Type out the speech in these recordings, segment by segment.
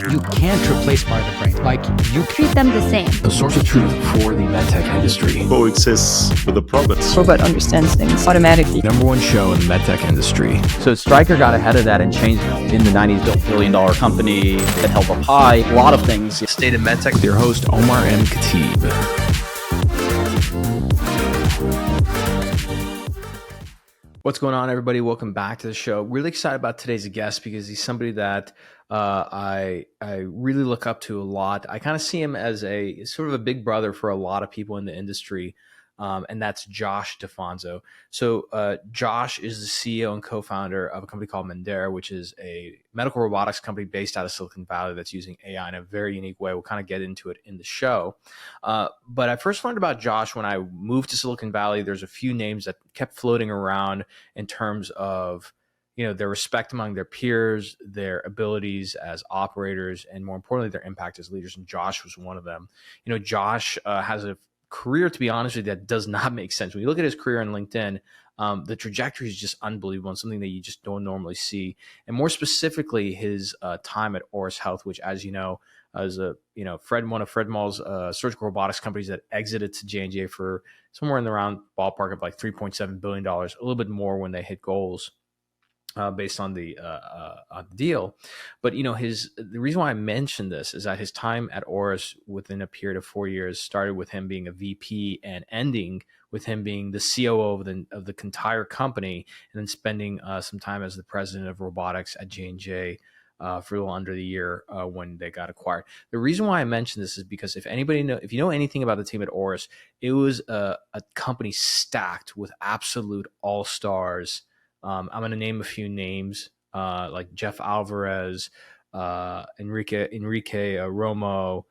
You can't replace part of the brain. Like, you treat them the same. A source of truth for the medtech industry. Coexists with the province. Robot understands things automatically. Number one show in the medtech industry. So Stryker got ahead of that and changed in the 90s, built $1 billion company that held up high, a lot of things. State of MedTech with your host, Omar and Khateeb. What's going on, everybody? Welcome back to the show. Really excited about today's guest because he's somebody that I really look up to a lot. I kind of see him as a sort of a big brother for a lot of people in the industry, and that's Josh DeFonzo. So Josh is the CEO and co-founder of a company called Mandera, which is a medical robotics company based out of Silicon Valley that's using AI in a very unique way. We'll kind of get into it in the show. But I first learned about Josh when I moved to Silicon Valley. There's a few names that kept floating around in terms of, you know, their respect among their peers, their abilities as operators, and more importantly, their impact as leaders. And Josh was one of them. You know, Josh has a career, to be honest with you, that does not make sense. When you look at his career on LinkedIn, the trajectory is just unbelievable and something that you just don't normally see. And more specifically, his time at Auris Health, which, as you know, is one of Fred Moll's surgical robotics companies that exited to J&J for somewhere in the round ballpark of like $3.7 billion, a little bit more when they hit goals. Based on the deal. But, you know, the reason why I mentioned this is that his time at Auris within a period of 4 years started with him being a VP and ending with him being the COO of the entire company, and then spending some time as the president of robotics at J&J for a little under the year when they got acquired. The reason why I mention this is because if you know anything about the team at Auris, it was a company stacked with absolute all-stars. I'm going to name a few names like Jeff Alvarez, Enrique Romo,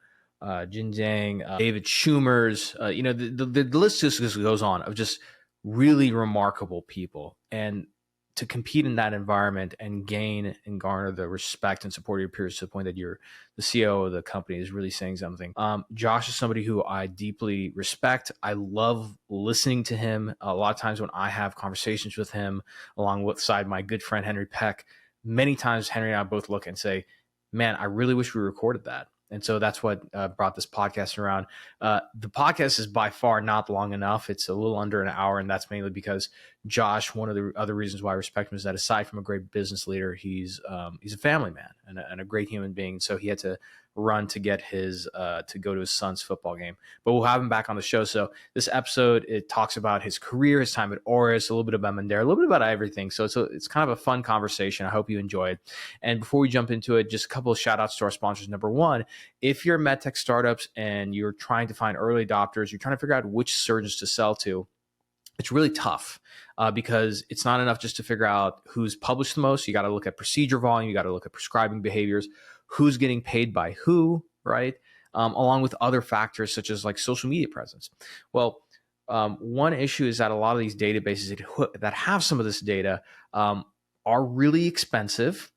Jin Zhang, David Schumers. The list just goes on of just really remarkable people. And to compete in that environment and gain and garner the respect and support of your peers to the point that you're the CEO of the company is really saying something. Josh is somebody who I deeply respect. I love listening to him. A lot of times when I have conversations with him, alongside my good friend Henry Peck, many times Henry and I both look and say, man, I really wish we recorded that. And so that's what brought this podcast around. The podcast is by far not long enough. It's a little under an hour, and that's mainly because Josh, one of the other reasons why I respect him is that aside from a great business leader, he's a family man and a great human being. So he had to run to get to go to his son's football game. But we'll have him back on the show. So this episode, it talks about his career, his time at Auris, a little bit about Mandera, a little bit about everything. So it's kind of a fun conversation. I hope you enjoy it. And before we jump into it, just a couple of shout outs to our sponsors. Number one, if you're medtech startups and you're trying to find early adopters, you're trying to figure out which surgeons to sell to, it's really tough because it's not enough just to figure out who's published the most. You got to look at procedure volume. You got to look at prescribing behaviors, who's getting paid by who, right? Along with other factors such as like social media presence. Well, one issue is that a lot of these databases that have some of this data are really expensive.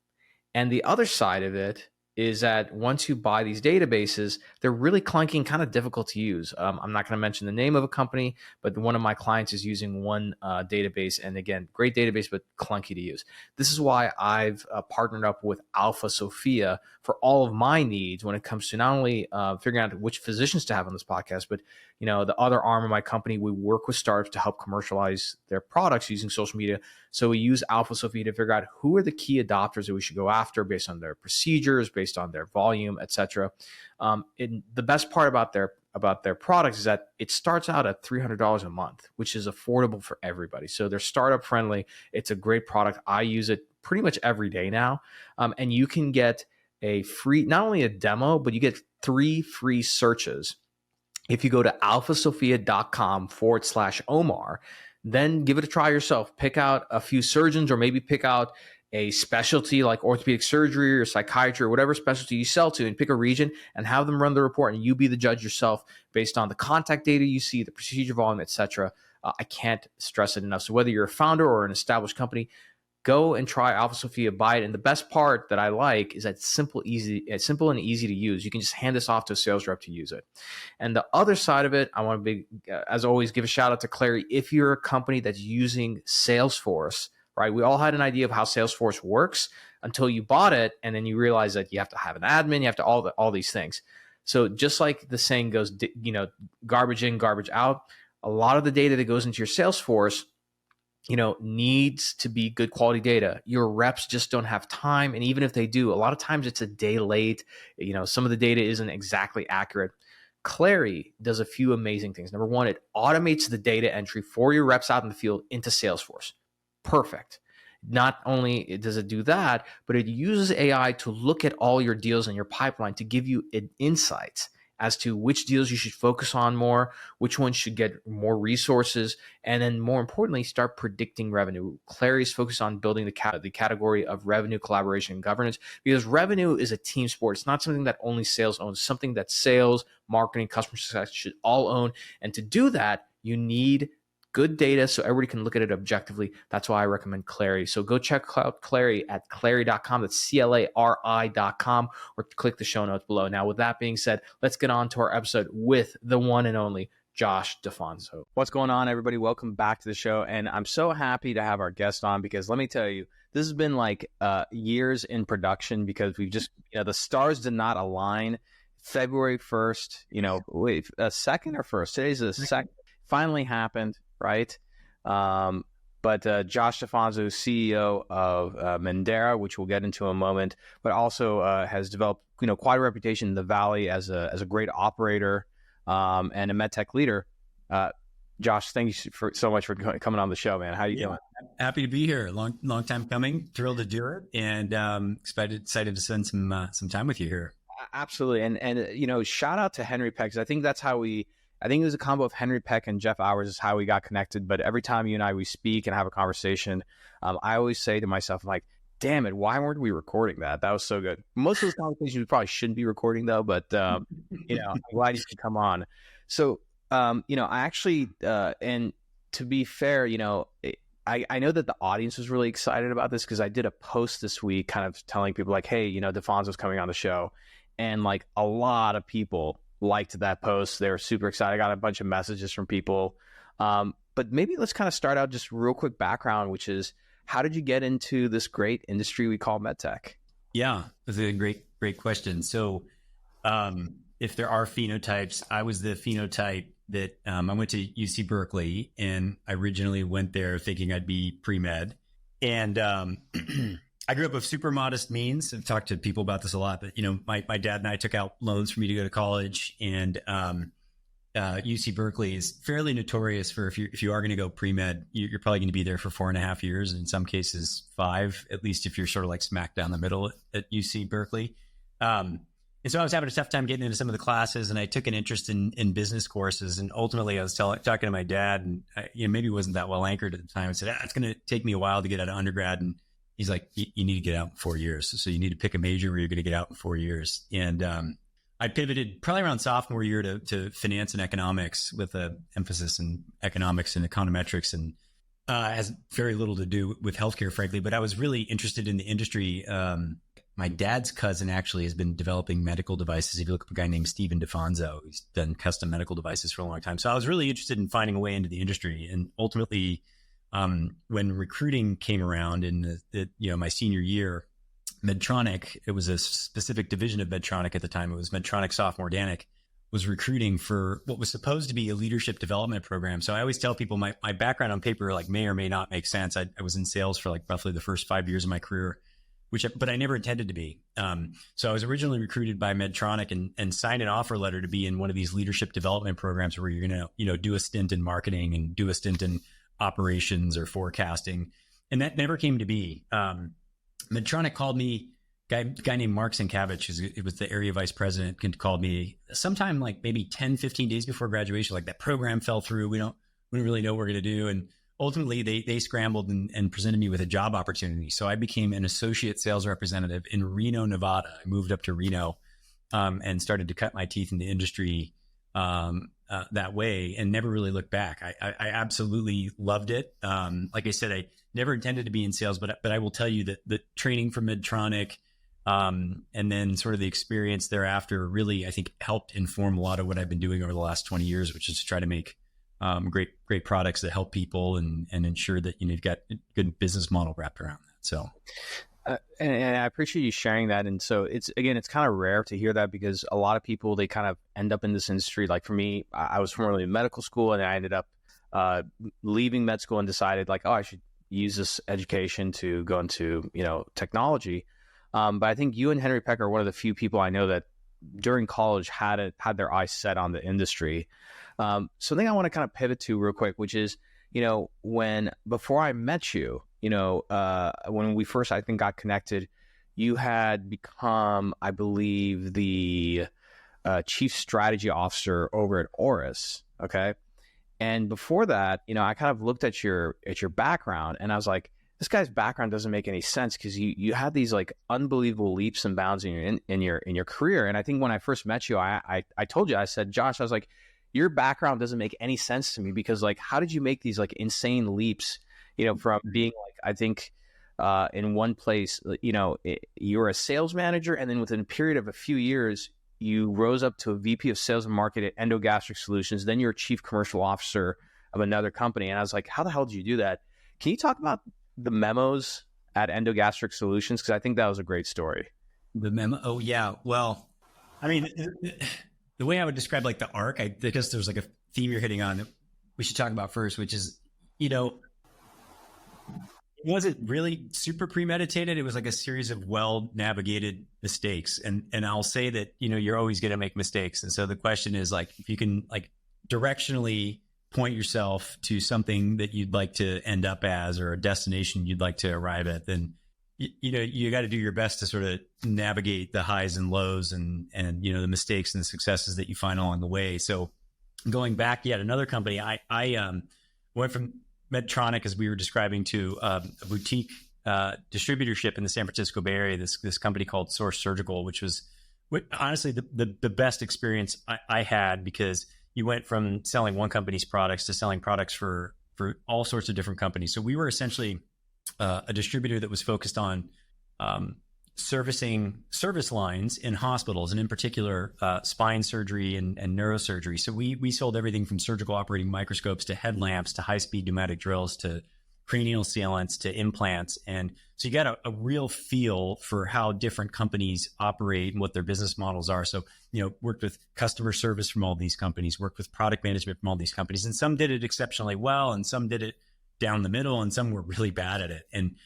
And the other side of it is that once you buy these databases, they're really clunky and kind of difficult to use. I'm not going to mention the name of a company, but one of my clients is using one database. And again, great database, but clunky to use. This is why I've partnered up with Alpha Sophia for all of my needs when it comes to not only figuring out which physicians to have on this podcast, but you know, the other arm of my company, we work with startups to help commercialize their products using social media. So we use Alpha Sophia to figure out who are the key adopters that we should go after based on their procedures, based on their volume, etc. The best part about their products is that it starts out at $300 a month, which is affordable for everybody. So they're startup friendly. It's a great product. I use it pretty much every day now. And you can get a free, not only a demo, but you get 3 free searches. If you go to alphasophia.com/Omar, then give it a try yourself. Pick out a few surgeons or maybe pick out a specialty like orthopedic surgery or psychiatry or whatever specialty you sell to, and pick a region and have them run the report, and you be the judge yourself based on the contact data you see, the procedure volume, etc. I can't stress it enough. So whether you're a founder or an established company, go and try Alpha Sophia, buy it. And the best part that I like is that it's simple and easy to use. You can just hand this off to a sales rep to use it. And the other side of it, I want to as always, give a shout out to Clary. If you're a company that's using Salesforce, right? We all had an idea of how Salesforce works. until you bought it. And then you realize that you have to have an admin, you have to all these things. So just like the saying goes, garbage in, garbage out, a lot of the data that goes into your Salesforce, needs to be good quality data. Your reps just don't have time. And even if they do, a lot of times it's a day late. Some of the data isn't exactly accurate. Clary does a few amazing things. Number one, it automates the data entry for your reps out in the field into Salesforce. Perfect. Not only does it do that, but it uses AI to look at all your deals in your pipeline to give you insights as to which deals you should focus on more, which ones should get more resources, and then more importantly, start predicting revenue. Clary is focused on building the category of revenue, collaboration, and governance, because revenue is a team sport. It's not something that only sales owns, it's something that sales, marketing, customer success should all own. And to do that, you need good data so everybody can look at it objectively. That's why I recommend Clary. So go check out Clary at clary.com. That's CLARI.com, or click the show notes below. Now, with that being said, let's get on to our episode with the one and only Josh DeFonzo. What's going on, everybody? Welcome back to the show. And I'm so happy to have our guest on, because let me tell you, this has been like years in production, because we've just, the stars did not align. February 1st, second or first? Today's the second. Finally happened. Right. But Josh DeFonzo, CEO of Mandera, which we'll get into in a moment, but also has developed, quite a reputation in the Valley as a great operator and a MedTech leader. Josh, thank you so much for coming on the show, man. How are you doing? Happy to be here. Long time coming. Thrilled to do it, and excited to spend some time with you here. Absolutely. And shout out to Henry Peck, because I think that's how I think it was a combo of Henry Peck and Jeff Auris is how we got connected. But every time you and we speak and have a conversation, I always say to myself, I'm like, damn it, why weren't we recording that? That was so good. Most of those conversations we probably shouldn't be recording though, but I'm glad you could come on. So, I actually, and to be fair, I know that the audience was really excited about this, because I did a post this week kind of telling people like, hey, DeFonzo's coming on the show. And like a lot of people liked that post. They were super excited. I got a bunch of messages from people. But maybe let's kind of start out just real quick background, which is, how did you get into this great industry we call MedTech? Yeah, that's a great question. So if there are phenotypes, I was the phenotype that I went to UC Berkeley, and I originally went there thinking I'd be pre-med. And I grew up with super modest means. I've talked to people about this a lot, but my dad and I took out loans for me to go to college, and UC Berkeley is fairly notorious for if you are going to go pre-med, you're probably going to be there for 4.5 years, in some cases 5, at least if you're sort of like smack down the middle at UC Berkeley. And so I was having a tough time getting into some of the classes, and I took an interest in business courses. And ultimately, I was talking to my dad, and maybe wasn't that well anchored at the time. I said, it's going to take me a while to get out of undergrad, and he's like, you need to get out in 4 years. So you need to pick a major where you're going to get out in 4 years. And I pivoted probably around sophomore year to finance and economics, with an emphasis in economics and econometrics, and has very little to do with healthcare, frankly. But I was really interested in the industry. My dad's cousin actually has been developing medical devices. If you look up a guy named Stephen DeFonzo, he's done custom medical devices for a long time. So I was really interested in finding a way into the industry. And ultimately, when recruiting came around in my senior year, Medtronic, it was a specific division of Medtronic at the time. It was Medtronic Software Organic, was recruiting for what was supposed to be a leadership development program. So I always tell people my background on paper like may or may not make sense. I was in sales for like roughly the first 5 years of my career, but I never intended to be. So I was originally recruited by Medtronic and signed an offer letter to be in one of these leadership development programs where you're going to, do a stint in marketing and do a stint in operations or forecasting. And that never came to be. Medtronic called me, guy named Mark Sienkiewicz, it was the area vice president, called me sometime like maybe 10, 15 days before graduation. Like, that program fell through. We don't really know what we're going to do. And ultimately they scrambled and presented me with a job opportunity. So I became an associate sales representative in Reno, Nevada. I moved up to Reno and started to cut my teeth in the industry that way, and never really looked back. I absolutely loved it. Like I said, I never intended to be in sales, but I will tell you that the training from Medtronic and then sort of the experience thereafter really, I think, helped inform a lot of what I've been doing over the last 20 years, which is to try to make great products that help people and ensure that you've got a good business model wrapped around that. So And I appreciate you sharing that. And so it's kind of rare to hear that, because a lot of people, they kind of end up in this industry. Like for me, I was formerly in medical school, and I ended up leaving med school and decided like, oh, I should use this education to go into, technology. But I think you and Henry Peck are one of the few people I know that during college had their eyes set on the industry. Something I want to kind of pivot to real quick, which is, before I met you, when we first, I think, got connected, you had become, I believe, the chief strategy officer over at Auris. Okay. And before that, I kind of looked at your background, and I was like, this guy's background doesn't make any sense, because you had these like unbelievable leaps and bounds in your career. And I think when I first met you, I told you, I said, Josh, I was like, your background doesn't make any sense to me, because like, how did you make these like insane leaps, from being like, I think in one place, you were a sales manager, and then within a period of a few years, you rose up to a VP of sales and market at Endogastric Solutions. Then you're a chief commercial officer of another company. And I was like, how the hell did you do that? Can you talk about the memos at Endogastric Solutions? Because I think that was a great story. The memo. Oh yeah. Well, I mean, the way I would describe like the arc, I guess there's like a theme you're hitting on that we should talk about first, which is, it wasn't really super premeditated. It was like a series of well-navigated mistakes. And I'll say that, you're always going to make mistakes. And so the question is like, if you can like directionally point yourself to something that you'd like to end up as, or a destination you'd like to arrive at, then you got to do your best to sort of navigate the highs and lows and the mistakes and the successes that you find along the way. So going back yet another company, I went from Medtronic, as we were describing, to a boutique distributorship in the San Francisco Bay Area, this company called Source Surgical, which was honestly the best experience I had, because you went from selling one company's products to selling products for all sorts of different companies. So we were essentially a distributor that was focused on servicing service lines in hospitals, and in particular spine surgery and neurosurgery. So we sold everything from surgical operating microscopes to headlamps to high-speed pneumatic drills to cranial sealants to implants. And so you got a real feel for how different companies operate and what their business models are. So, worked with customer service from all these companies, worked with product management from all these companies, and some did it exceptionally well, and some did it down the middle, and some were really bad at it. And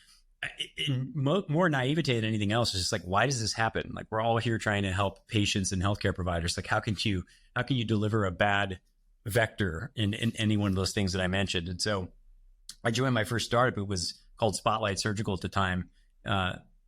more naivete than anything else is just like, why does this happen? Like, we're all here trying to help patients and healthcare providers. Like, how can you deliver a bad vector in any one of those things that I mentioned? And so I joined my first startup. It was called Spotlight Surgical at the time,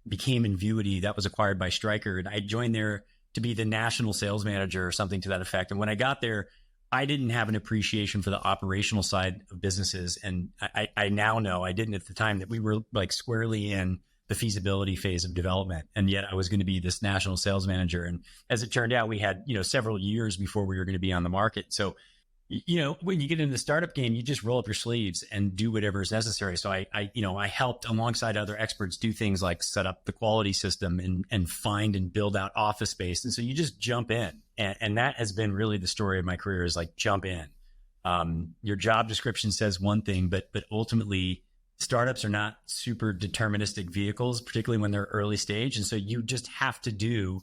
became Invuity. That was acquired by Stryker. And I joined there to be the national sales manager or something to that effect. And when I got there, I didn't have an appreciation for the operational side of businesses. And I now know, I didn't at the time, that we were like squarely in the feasibility phase of development. And yet I was going to be this national sales manager. And as it turned out, we had, several years before we were going to be on the market. So, when you get into the startup game, you just roll up your sleeves and do whatever is necessary. So I helped alongside other experts do things like set up the quality system and find and build out office space. And so you just jump in. And that has been really the story of my career, is like, jump in. Your job description says one thing, but ultimately startups are not super deterministic vehicles, particularly when they're early stage. And so you just have to do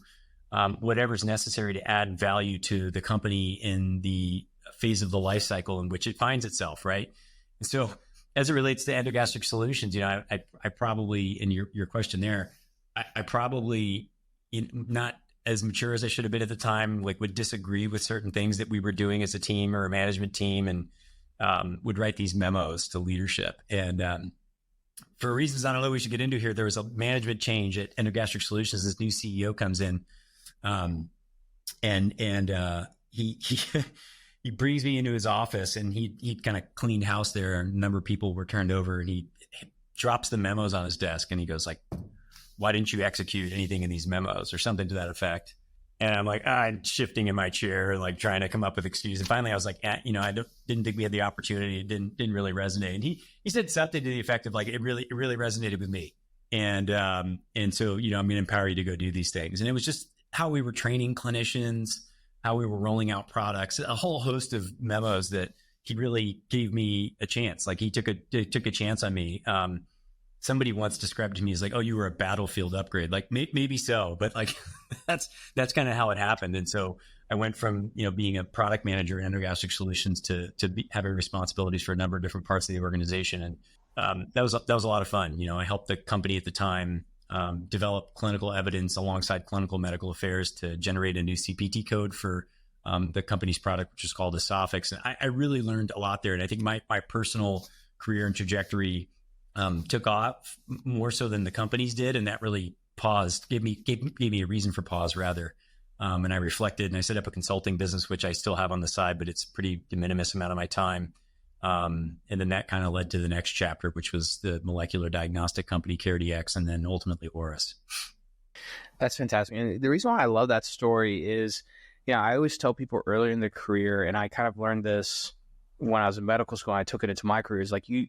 whatever's necessary to add value to the company in the phase of the life cycle in which it finds itself, right? And so as it relates to Endogastric Solutions, I probably, in your question there, I probably, not as mature as I should have been at the time, like would disagree with certain things that we were doing as a team or a management team, and would write these memos to leadership. And for reasons I don't know we should get into here, there was a management change at Endogastric Solutions. This new CEO comes in, and he brings me into his office, and he kind of cleaned house there. A number of people were turned over, and he drops the memos on his desk, and he goes like, "Why didn't you execute anything in these memos?" or something to that effect. And I'm like, I'm shifting in my chair, like trying to come up with excuses. And finally I was like, I didn't think we had the opportunity. It didn't really resonate. And he said something to the effect of like, it really resonated with me. And so, I'm going to empower you to go do these things. And it was just how we were training clinicians, how we were rolling out products, a whole host of memos that he really gave me a chance. Like he took a chance on me. somebody once described to me as like, oh, you were a battlefield upgrade. Like maybe so, but like that's kind of how it happened. And so I went from, being a product manager in endogastric solutions to having responsibilities for a number of different parts of the organization. And that was a lot of fun. I helped the company at the time develop clinical evidence alongside clinical medical affairs to generate a new CPT code for the company's product, which is called Esophax. And I really learned a lot there. And I think my personal career and trajectory took off more so than the companies did. And that really gave me a reason for pause rather. And I reflected and I set up a consulting business, which I still have on the side, but it's pretty de minimis amount of my time. And then that kind of led to the next chapter, which was the molecular diagnostic company, CareDx, and then ultimately Auris. That's fantastic. And the reason why I love that story is, I always tell people earlier in their career, and I kind of learned this when I was in medical school, and I took it into my career, is like, you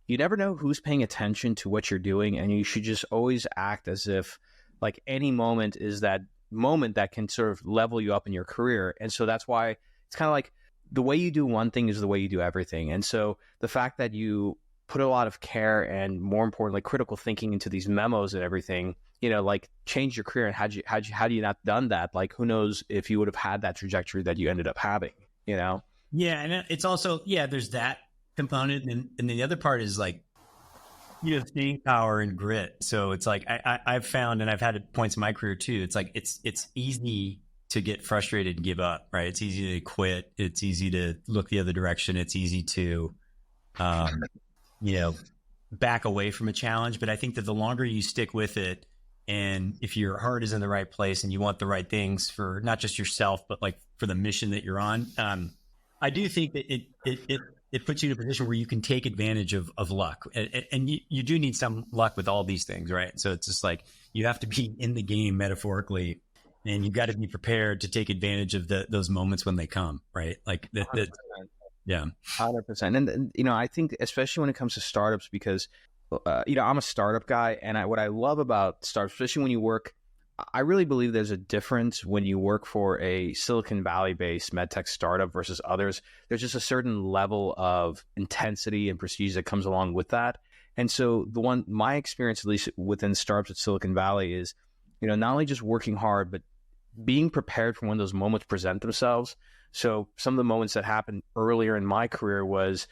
never know who's paying attention to what you're doing. And you should just always act as if like any moment is that moment that can sort of level you up in your career. And so that's why it's kind of like the way you do one thing is the way you do everything. And so the fact that you put a lot of care and more importantly, critical thinking into these memos and everything, like change your career. And had you not done that, like who knows if you would have had that trajectory that you ended up having, Yeah. And it's also, there's that component. And the other part is like, staying power and grit. So it's like, I've found, and I've had at points in my career too, it's like, it's easy to get frustrated and give up, right? It's easy to quit. It's easy to look the other direction. It's easy to, back away from a challenge. But I think that the longer you stick with it, and if your heart is in the right place and you want the right things for not just yourself, but like for the mission that you're on, I do think that it puts you in a position where you can take advantage of luck. And you do need some luck with all these things, right? So it's just like, you have to be in the game metaphorically, and you've got to be prepared to take advantage of those moments when they come, right? Like that. Yeah. 100%. And, I think especially when it comes to startups, because, I'm a startup guy, and what I love about startups, especially when you work, I really believe there's a difference when you work for a Silicon Valley-based medtech startup versus others. There's just a certain level of intensity and prestige that comes along with that. And so my experience, at least within startups at Silicon Valley, is, not only just working hard, but being prepared for when those moments present themselves. So some of the moments that happened earlier in my career was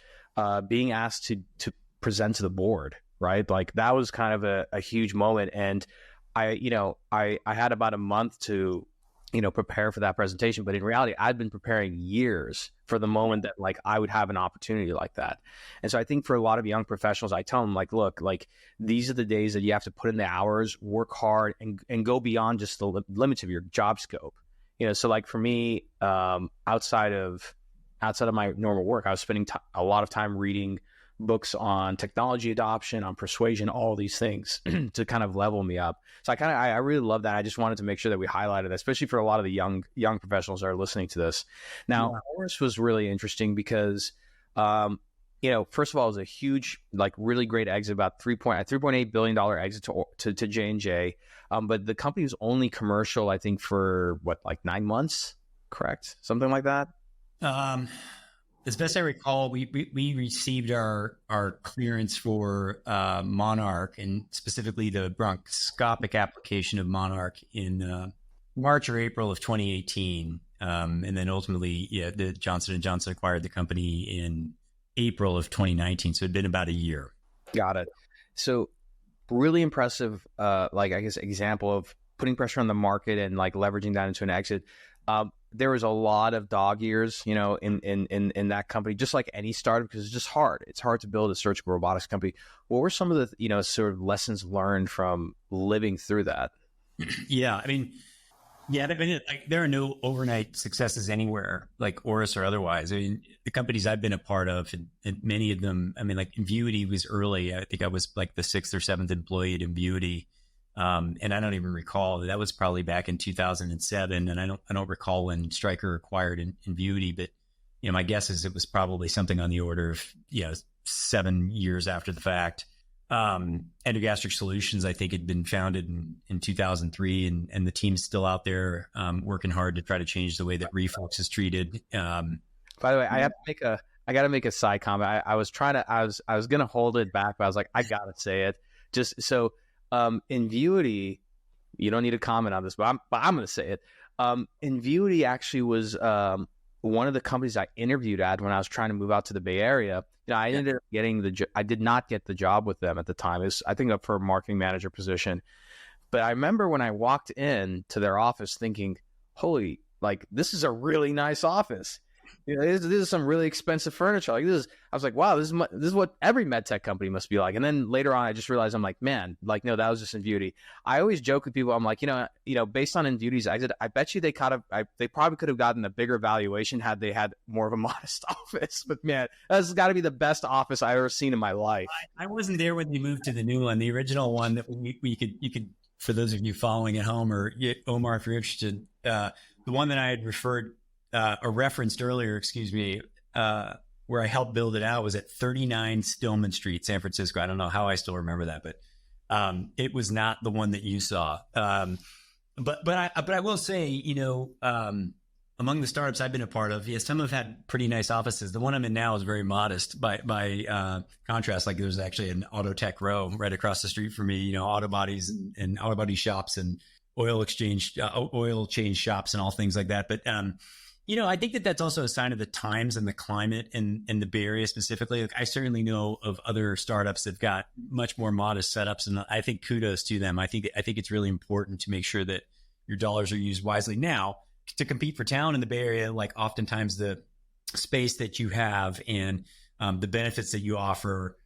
being asked to present to the board, right? Like that was kind of a huge moment. And I had about a month to, prepare for that presentation. But in reality, I'd been preparing years for the moment that like I would have an opportunity like that. And so I think for a lot of young professionals, I tell them like, look, like these are the days that you have to put in the hours, work hard, and go beyond just the limits of your job scope. So like for me, outside of my normal work, I was spending a lot of time reading books on technology adoption, on persuasion, all these things to kind of level me up. So I really love that. I just wanted to make sure that we highlighted that, especially for a lot of the young professionals that are listening to this. Now, Auris was really interesting because, first of all, it was a huge, like really great exit, about $3.8 billion exit to J&J. But the company was only commercial, I think, for like 9 months, correct? Something like that. As best I recall, we received our clearance for Monarch, and specifically the bronchoscopic application of Monarch in March or April of 2018. And then ultimately, the Johnson & Johnson acquired the company in April of 2019. So it'd been about a year. Got it. So really impressive, example of putting pressure on the market and like leveraging that into an exit. There was a lot of dog years, in that company, just like any startup, because it's just hard. It's hard to build a surgical robotics company. What were some of the, sort of lessons learned from living through that? Yeah. I mean, there are no overnight successes anywhere, like Auris or otherwise. I mean, the companies I've been a part of, and many of them, I mean, like Invuity was early. I think I was like the 6th or 7th employee at Invuity. And I don't even recall, that was probably back in 2007. And I don't recall when Stryker acquired Invuity, but, my guess is it was probably something on the order of, 7 years after the fact. Endogastric Solutions, I think, had been founded in 2003, and the team's still out there, working hard to try to change the way that reflux is treated. By the way, I have to make I got to make a side comment. I was going to hold it back, but I was like, I got to say it. Just so, Invuity, you don't need to comment on this, but I'm going to say it. Invuity actually was one of the companies I interviewed at when I was trying to move out to the Bay Area. I ended up getting I did not get the job with them at the time. It was, I think, up for a marketing manager position. But I remember when I walked in to their office thinking, holy, like, this is a really nice office. This is some really expensive furniture. Like, I was like, wow, this is what every medtech company must be like. And then later on, I just realized, I'm like, man, like, no, that was just Invuity. I always joke with people. I'm like, based on Invuity's, I bet you they probably could have gotten a bigger valuation had they had more of a modest office. But man, that's got to be the best office I've ever seen in my life. I wasn't there when they moved to the new one. The original one that you could, for those of you following at home, or Omar, if you're interested, the one that I had referenced earlier, where I helped build it out, was at 39 Stillman Street, San Francisco. I don't know how I still remember that, but it was not the one that you saw. But I will say, among the startups I've been a part of, some have had pretty nice offices. The one I'm in now is very modest by contrast. Like, there's actually an auto tech row right across the street from me, auto bodies and auto body shops and oil change shops and all things like that. But, I think that that's also a sign of the times and the climate in the Bay Area specifically. Like, I certainly know of other startups that've got much more modest setups, and I think kudos to them. I think it's really important to make sure that your dollars are used wisely. Now, to compete for talent in the Bay Area, like, oftentimes the space that you have and the benefits that you offer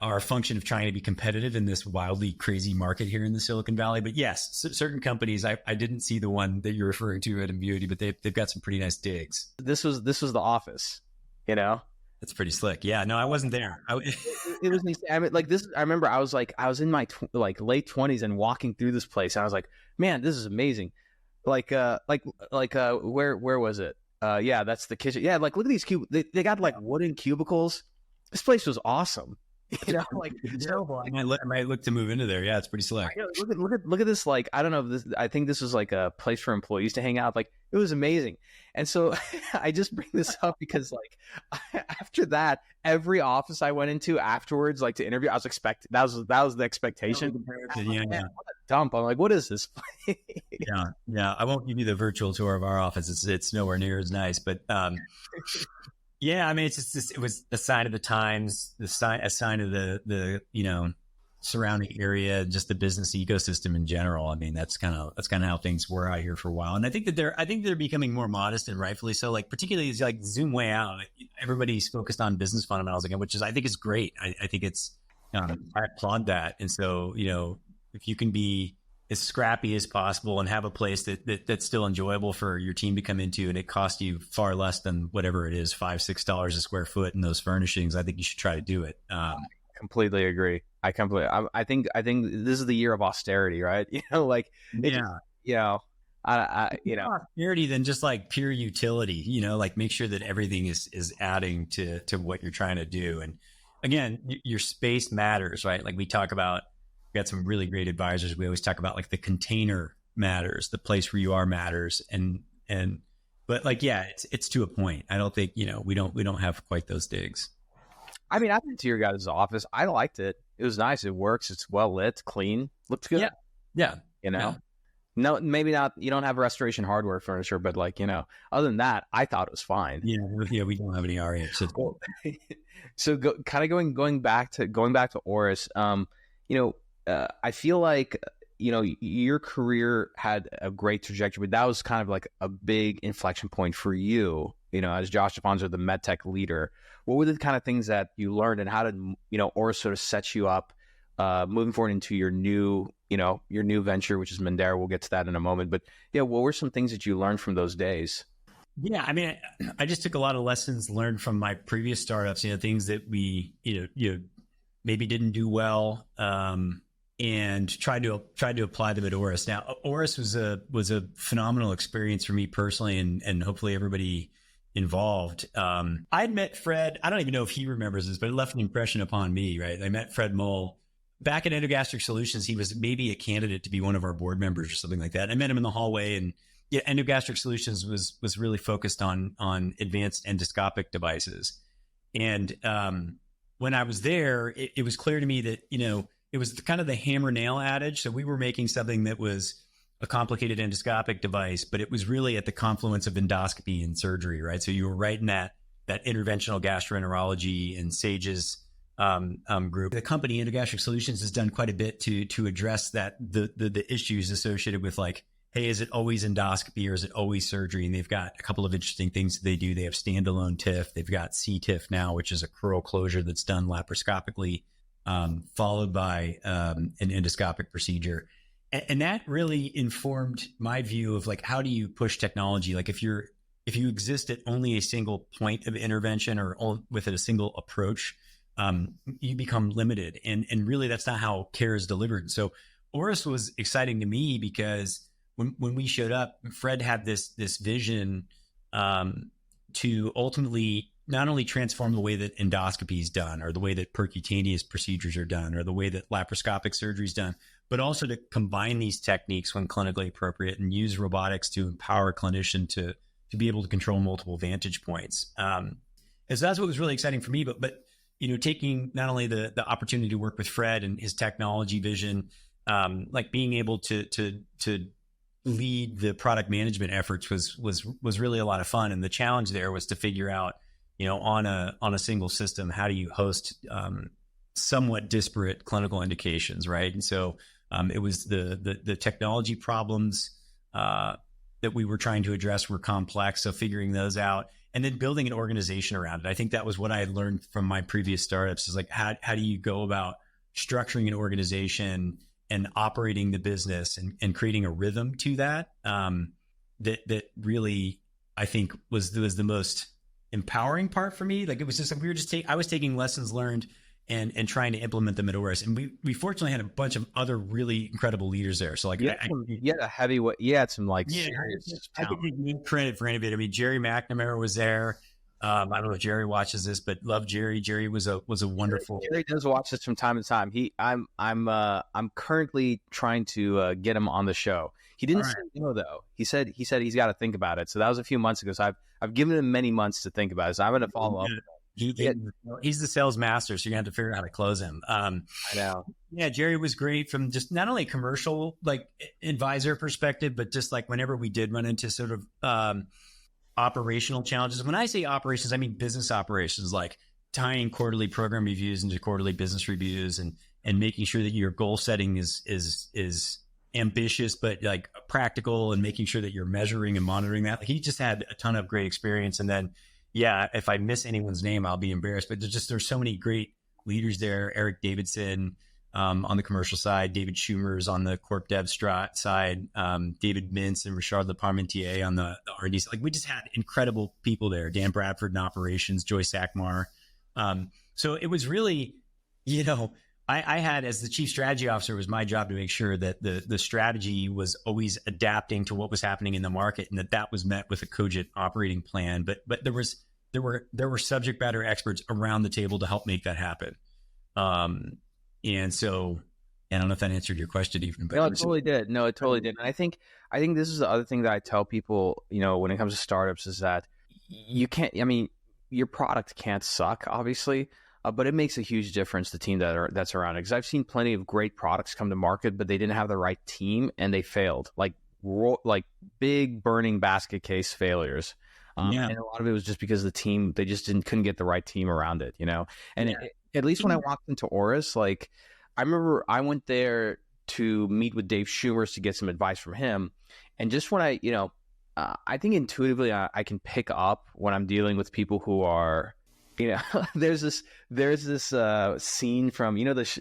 are a function of trying to be competitive in this wildly crazy market here in the Silicon Valley. But yes, certain companies, I didn't see the one that you're referring to at Invuity, but they've got some pretty nice digs. This was the office, That's pretty slick. Yeah, no, I wasn't there. It was insane. I mean, like, this, I remember I was in my late 20s and walking through this place, and I was like, man, this is amazing. Where was it? Yeah, that's the kitchen. Yeah, like, look at these they got like wooden cubicles. This place was awesome. Terrible. I might look to move into there. Yeah, it's pretty slick. Look at this. Like, I don't know. I think this was like a place for employees to hang out. Like, it was amazing. And so I just bring this up because, like, after that, every office I went into afterwards, like, to interview, I was expecting that was the expectation. Yeah. What a dump. I'm like, what is this place? Yeah. I won't give you the virtual tour of our office. It's nowhere near as nice, but yeah, I mean, it was a sign of the times, a sign of the surrounding area, just the business ecosystem in general. I mean, that's kind of how things were out here for a while. And I think that they're becoming more modest, and rightfully so. Like, particularly as, like, zoom way out, like, everybody's focused on business fundamentals again, which I think is great. I think it's I applaud that. And so, if you can be as scrappy as possible and have a place that's still enjoyable for your team to come into, and it costs you far less than whatever it is, $5-6 a square foot in those furnishings, I think you should try to do it. Completely agree. I think this is the year of austerity, right? Austerity than just like pure utility, like, make sure that everything is adding to what you're trying to do. And again, your space matters, right? Like, we got some really great advisors. We always talk about, like, the container matters, the place where you are matters. But, like, yeah, it's to a point. I don't think, we don't have quite those digs. I mean, I've been to your guys' office. I liked it. It was nice. It works. It's well lit, clean, looks good. Yeah. No, maybe not. You don't have restoration hardware furniture, but, like, other than that, I thought it was fine. Yeah. We don't have any REH. So going back to Auris, I feel like, your career had a great trajectory, but that was kind of like a big inflection point for you, as Josh DeFonzo, the MedTech leader. What were the kind of things that you learned, and how did, Auris sort of set you up moving forward into your new venture, which is Mandera? We'll get to that in a moment. But yeah, what were some things that you learned from those days? Yeah, I mean, I just took a lot of lessons learned from my previous startups, things that we, maybe didn't do well, and tried to apply them at Auris. Now, Auris was a phenomenal experience for me personally, and hopefully everybody involved. I had met Fred. I don't even know if he remembers this, but it left an impression upon me, right? I met Fred Moll back at Endogastric Solutions. He was maybe a candidate to be one of our board members or something like that. I met him in the hallway, and Endogastric Solutions was really focused on advanced endoscopic devices. And when I was there, it was clear to me that, it was kind of the hammer nail adage. So we were making something that was a complicated endoscopic device, but it was really at the confluence of endoscopy and surgery, right? So you were right in that interventional gastroenterology and SAGE's group. The company Endogastric Solutions has done quite a bit to address the issues associated with like, hey, is it always endoscopy or is it always surgery? And they've got a couple of interesting things that they do. They have standalone TIF. They've got C-TIF now, which is a crural closure that's done laparoscopically, followed by an endoscopic procedure. And that really informed my view of like, how do you push technology? Like if you exist at only a single point of intervention or with a single approach, you become limited. And really that's not how care is delivered. So Auris was exciting to me because when we showed up, Fred had this vision to ultimately not only transform the way that endoscopy is done or the way that percutaneous procedures are done or the way that laparoscopic surgery is done, but also to combine these techniques when clinically appropriate and use robotics to empower a clinician to be able to control multiple vantage points. And so that's what was really exciting for me. But taking not only the opportunity to work with Fred and his technology vision, like being able to lead the product management efforts was really a lot of fun. And the challenge there was to figure out, on a single system, how do you host somewhat disparate clinical indications, right? And so it was the technology problems that we were trying to address were complex. So figuring those out and then building an organization around it. I think that was what I had learned from my previous startups is like, how do you go about structuring an organization and operating the business and creating a rhythm to that, that really, I think was the most empowering part for me. Like it was just like, I was taking lessons learned and trying to implement them at Auris. And we fortunately had a bunch of other really incredible leaders there. So like, you had a heavyweight, you had some like serious I could take no credit for any of it. I mean, Jerry McNamara was there. I don't know if Jerry watches this, but love Jerry. Jerry was a wonderful. Jerry does watch this from time to time. I'm currently trying to get him on the show. He didn't say no though. He said he's got to think about it. So that was a few months ago. So I've given him many months to think about it. So I'm going to follow up. He's the sales master, so you're gonna have to figure out how to close him. I know. Yeah, Jerry was great from just not only commercial like advisor perspective, but just like whenever we did run into sort of operational challenges. When I say operations, I mean business operations, like tying quarterly program reviews into quarterly business reviews and making sure that your goal setting is ambitious but like practical and making sure that you're measuring and monitoring that. Like he just had a ton of great experience. And then yeah, if I miss anyone's name, I'll be embarrassed. But there's so many great leaders there. Eric Davidson on the commercial side, David Schumer's on the corp dev side, David Mintz and Richard Leparmentier on the R&D. Like we just had incredible people there. Dan Bradford in operations, Joyce Sackmar. So it was really, I had, as the chief strategy officer, it was my job to make sure that the strategy was always adapting to what was happening in the market, and that was met with a cogent operating plan. But there were subject matter experts around the table to help make that happen. And so, I don't know if that answered your question even. But no, it totally did. No, it totally did. And I think this is the other thing that I tell people, when it comes to startups, is that you can't. I mean, your product can't suck, obviously. But it makes a huge difference, the team that's around it. Because I've seen plenty of great products come to market, but they didn't have the right team and they failed. Like big burning basket case failures. And a lot of it was just because the team, they just couldn't get the right team around it, And at least when I walked into Auris, like I remember I went there to meet with Dave Schumers to get some advice from him. And just when I think intuitively I can pick up when I'm dealing with people who are, there's this scene from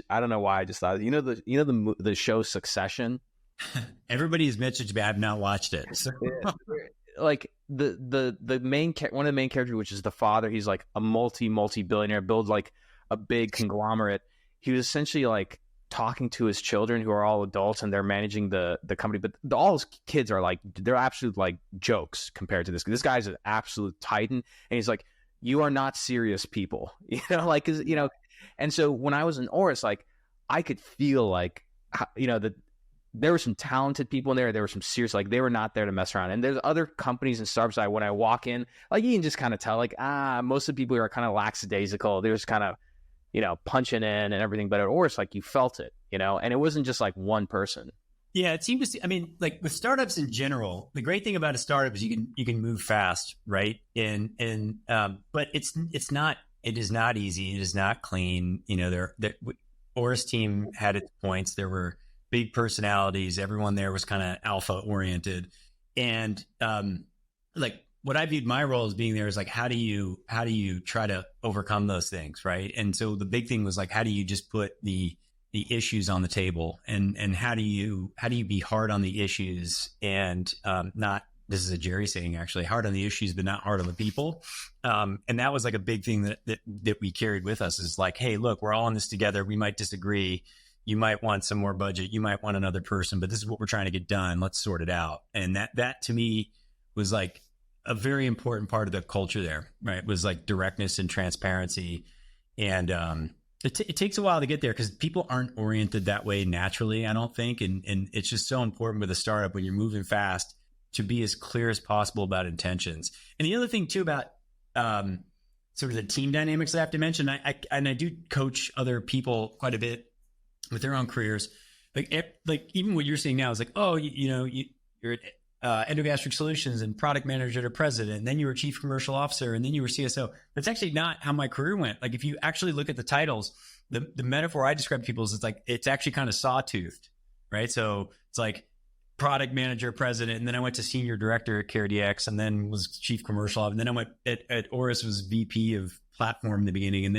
I don't know why I just thought the show Succession. Everybody's mentioned, but I've not watched it. So. Like the main one of the main characters, which is the father, he's like a multi-billionaire, builds like a big conglomerate. He was essentially like talking to his children who are all adults and they're managing the company, but all his kids are like they're absolute like jokes compared to this. This guy's an absolute titan, and he's like, you are not serious people, and so when I was in Auris, like I could feel like, that there were some talented people in there. There were some serious, like they were not there to mess around. And there's other companies and startups that when I walk in, like you can just kind of tell, like, most of the people here are kind of lackadaisical. They're just kind of, punching in and everything. But at Auris, like you felt it, and it wasn't just like one person. Yeah, it seems to. I mean, like with startups in general, the great thing about a startup is you can move fast, right? But it is not easy. It is not clean. The Auris team had its points. There were big personalities. Everyone there was kind of alpha oriented, and like what I viewed my role as being there is like how do you try to overcome those things, right? And so the big thing was like how do you just put the issues on the table, and how do you be hard on the issues and not, this is a Jerry saying actually, hard on the issues but not hard on the people, and that was like a big thing that we carried with us, is like, hey, look, we're all in this together. We might disagree. You might want some more budget. You might want another person, but this is what we're trying to get done. Let's sort it out. And that to me was like a very important part of the culture there, right? It was like directness and transparency, and it takes a while to get there because people aren't oriented that way naturally, I don't think. And it's just so important with a startup when you're moving fast to be as clear as possible about intentions. And the other thing too about sort of the team dynamics I have to mention, I do coach other people quite a bit with their own careers. Like even what you're saying now is like, oh, you're at Endogastric Solutions and product manager to president, and then you were chief commercial officer, and then you were CSO. That's actually not how my career went. Like if you actually look at the titles, the metaphor I describe to people is it's actually kind of sawtoothed, right? So it's like product manager, president, and then I went to senior director at CareDX, and then was chief commercial officer, and then I went at Auris was VP of platform in the beginning, and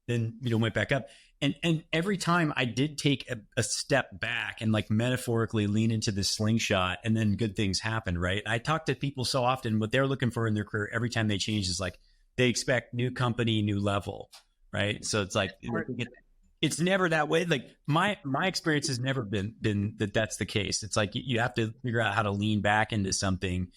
then went back up. And every time I did take a step back and like metaphorically lean into this slingshot, and then good things happen, right? I talk to people so often, what they're looking for in their career every time they change is like, they expect new company, new level, right? So it's like, it's never that way. Like my experience has never been that's the case. It's like, you have to figure out how to lean back into something.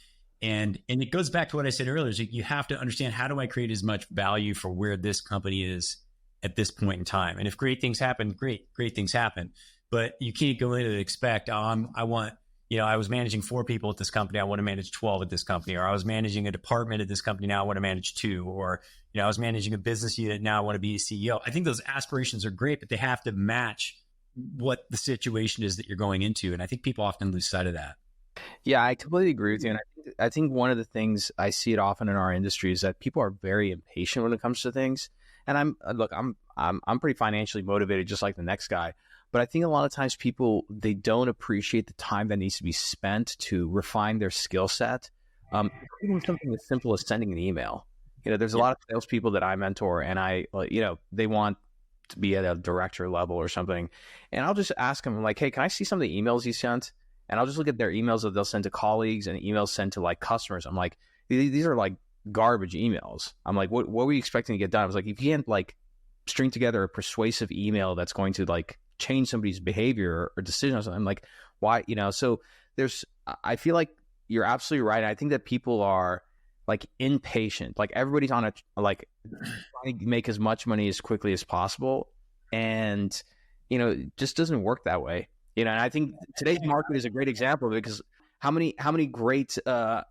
And it goes back to what I said earlier, is like, you have to understand, how do I create as much value for where this company is at this point in time? And if great things happen, great things happen. But you can't go in and expect, I was managing 4 people at this company, I want to manage 12 at this company, or I was managing a department at this company, now I want to manage 2, or I was managing a business unit, now I want to be a CEO. I think those aspirations are great, but they have to match what the situation is that you're going into. And I think people often lose sight of that. Yeah, I completely agree with you. And I think one of the things I see it often in our industry is that people are very impatient when it comes to things. And I'm pretty financially motivated, just like the next guy. But I think a lot of times people, they don't appreciate the time that needs to be spent to refine their skill set. Even something as simple as sending an email. There's a lot of salespeople that I mentor, and they want to be at a director level or something. And I'll just ask them, like, hey, can I see some of the emails you sent? And I'll just look at their emails that they'll send to colleagues and emails sent to like customers. I'm like, these are like garbage emails. I'm like, what were you expecting to get done? I was like, if you can't like string together a persuasive email that's going to like change somebody's behavior or decision or something, I'm like, why? So I feel like you're absolutely right. I think that people are like impatient. Like everybody's on trying to make as much money as quickly as possible. And, it just doesn't work that way. And I think today's market is a great example, because how many great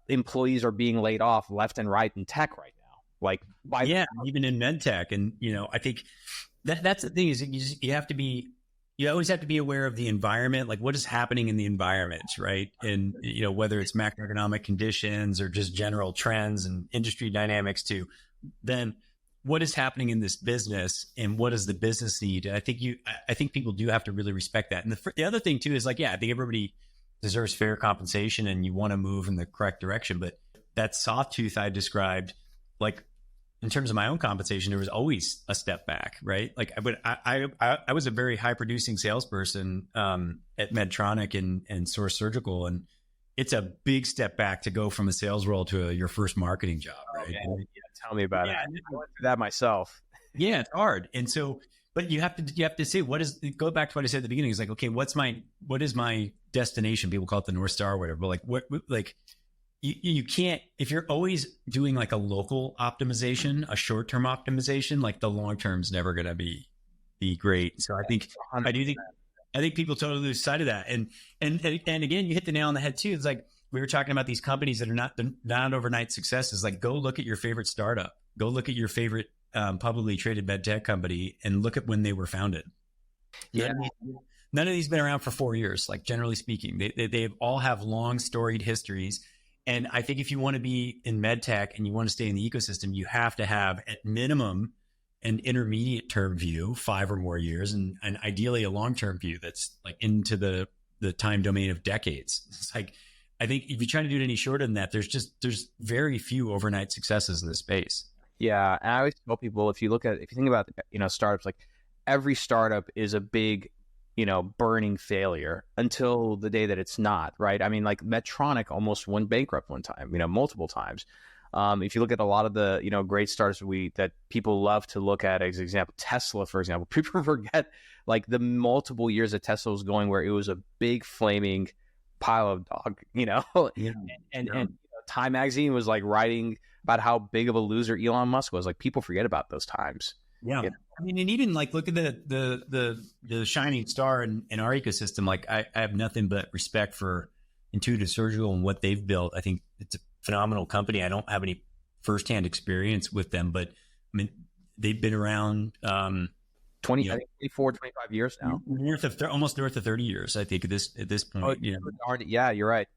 employees are being laid off left and right in tech right now? Even in medtech. And I think that's the thing, is you always have to be aware of the environment, like what is happening in the environment, right? And whether it's macroeconomic conditions or just general trends and industry dynamics too, then what is happening in this business and what does the business need? And I think people do have to really respect that. And the other thing too is like, I think everybody deserves fair compensation and you want to move in the correct direction. But that sawtooth I described, like in terms of my own compensation, there was always a step back, right? Like I was a very high producing salesperson at Medtronic and Source Surgical, and it's a big step back to go from a sales role to your first marketing job, right? Yeah, tell me about it. I went through that myself. Yeah, it's hard. And so, but you have to say, go back to what I said at the beginning. It's like, okay, what is my destination? People call it the North Star or whatever, but like, you can't, if you're always doing like a local optimization, a short-term optimization, like the long-term is never going to be great. So I I think people totally lose sight of that. And again, you hit the nail on the head too. It's like we were talking about these companies that are not overnight successes. Like go look at your favorite startup, go look at your favorite publicly traded med tech company, and look at when they were founded. Yeah. None of these been around for 4 years. Like generally speaking, they all have long storied histories. And I think if you want to be in med tech and you want to stay in the ecosystem, you have to have at minimum an intermediate term view, 5 or more years, and ideally a long-term view that's like into the time domain of decades. It's like, I think if you try to do it any shorter than that, there's very few overnight successes in this space. Yeah. And I always tell people, if you think about, startups, like every startup is a big, burning failure until the day that it's not, right? I mean, like Medtronic almost went bankrupt one time, multiple times. If you look at a lot of the, great startups that people love to look at as example, Tesla, for example, people forget like the multiple years that Tesla was going where it was a big flaming pile of dog, and Time Magazine was like writing about how big of a loser Elon Musk was. Like people forget about those times. Yeah. I mean, and even like look at the shining star in our ecosystem. Like I have nothing but respect for Intuitive Surgical and what they've built. I think it's a phenomenal company. I don't have any firsthand experience with them, but I mean, they've been around 24, 25 years now. Almost north of 30 years, I think, at this point. Yeah, you're right.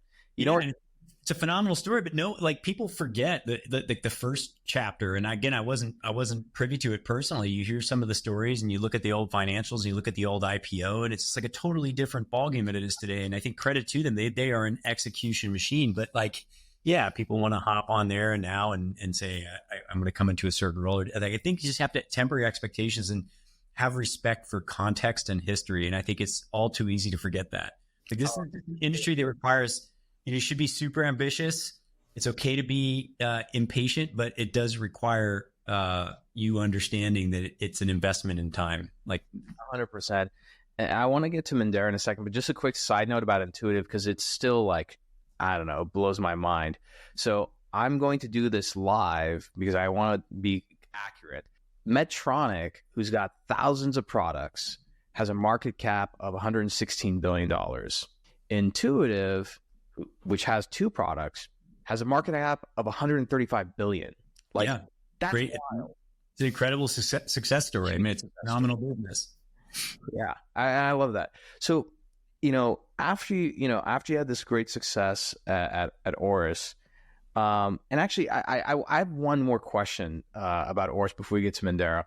It's a phenomenal story, but no, like people forget the first chapter. And again, I wasn't privy to it personally. You hear some of the stories and you look at the old financials and you look at the old IPO, and it's like a totally different ballgame than it is today. And I think credit to them, they are an execution machine. But like, yeah, people want to hop on there and now and say, I'm going to come into a certain role. I think you just have to temper your expectations and have respect for context and history. And I think it's all too easy to forget that. Like this is an industry that requires, you should be super ambitious. It's okay to be impatient, but it does require you understanding that it's an investment in time. Like 100%. And I want to get to Mandera in a second, but just a quick side note about Intuitive, because it's still like, I don't know, blows my mind. So I'm going to do this live because I want to be accurate. Medtronic, who's got thousands of products, has a market cap of $116 billion. Intuitive, which has 2 products, has a market cap of $135 billion. Like, yeah, that's great. Wild. It's an incredible success story. I mean, it's a phenomenal business. Yeah, I love that. So, after you had this great success at Auris, and actually, I have one more question about Auris before we get to Mandera.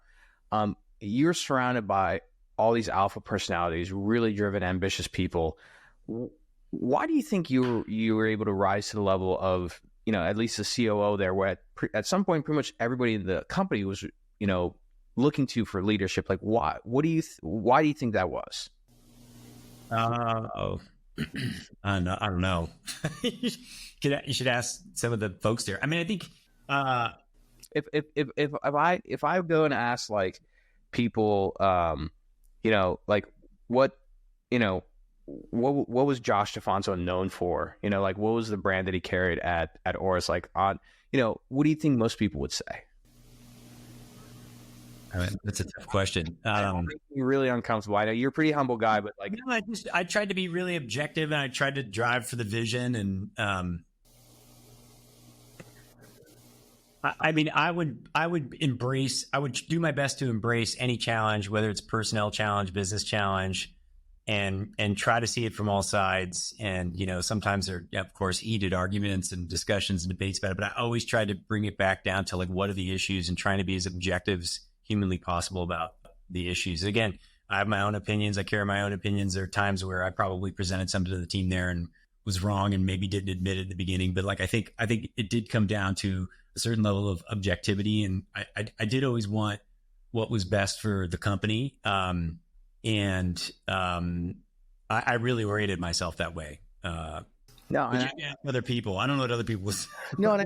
You're surrounded by all these alpha personalities, really driven, ambitious people. Why do you think you were able to rise to the level of, at least the COO there, where at some point pretty much everybody in the company was, looking to you for leadership? Like, why? Why do you think that was? I don't know. You should ask some of the folks there. I mean, I think if I go and ask like people, like what was Josh DeFonzo known for? Like what was the brand that he carried at Auris? Like what do you think most people would say? I mean, that's a tough question. You're really uncomfortable. I know you're a pretty humble guy, but like, I tried to be really objective and I tried to drive for the vision. And, I mean, I would do my best to embrace any challenge, whether it's personnel challenge, business challenge, and try to see it from all sides. And, sometimes there are, of course, heated arguments and discussions and debates about it, but I always try to bring it back down to like, what are the issues, and trying to be as objective as humanly possible about the issues. Again, I have my own opinions. I carry my own opinions. There are times where I probably presented something to the team there and was wrong and maybe didn't admit it at the beginning. But like, I think it did come down to a certain level of objectivity. And I did always want what was best for the company. I really oriented myself that way. Other people, I don't know what other people was. No, I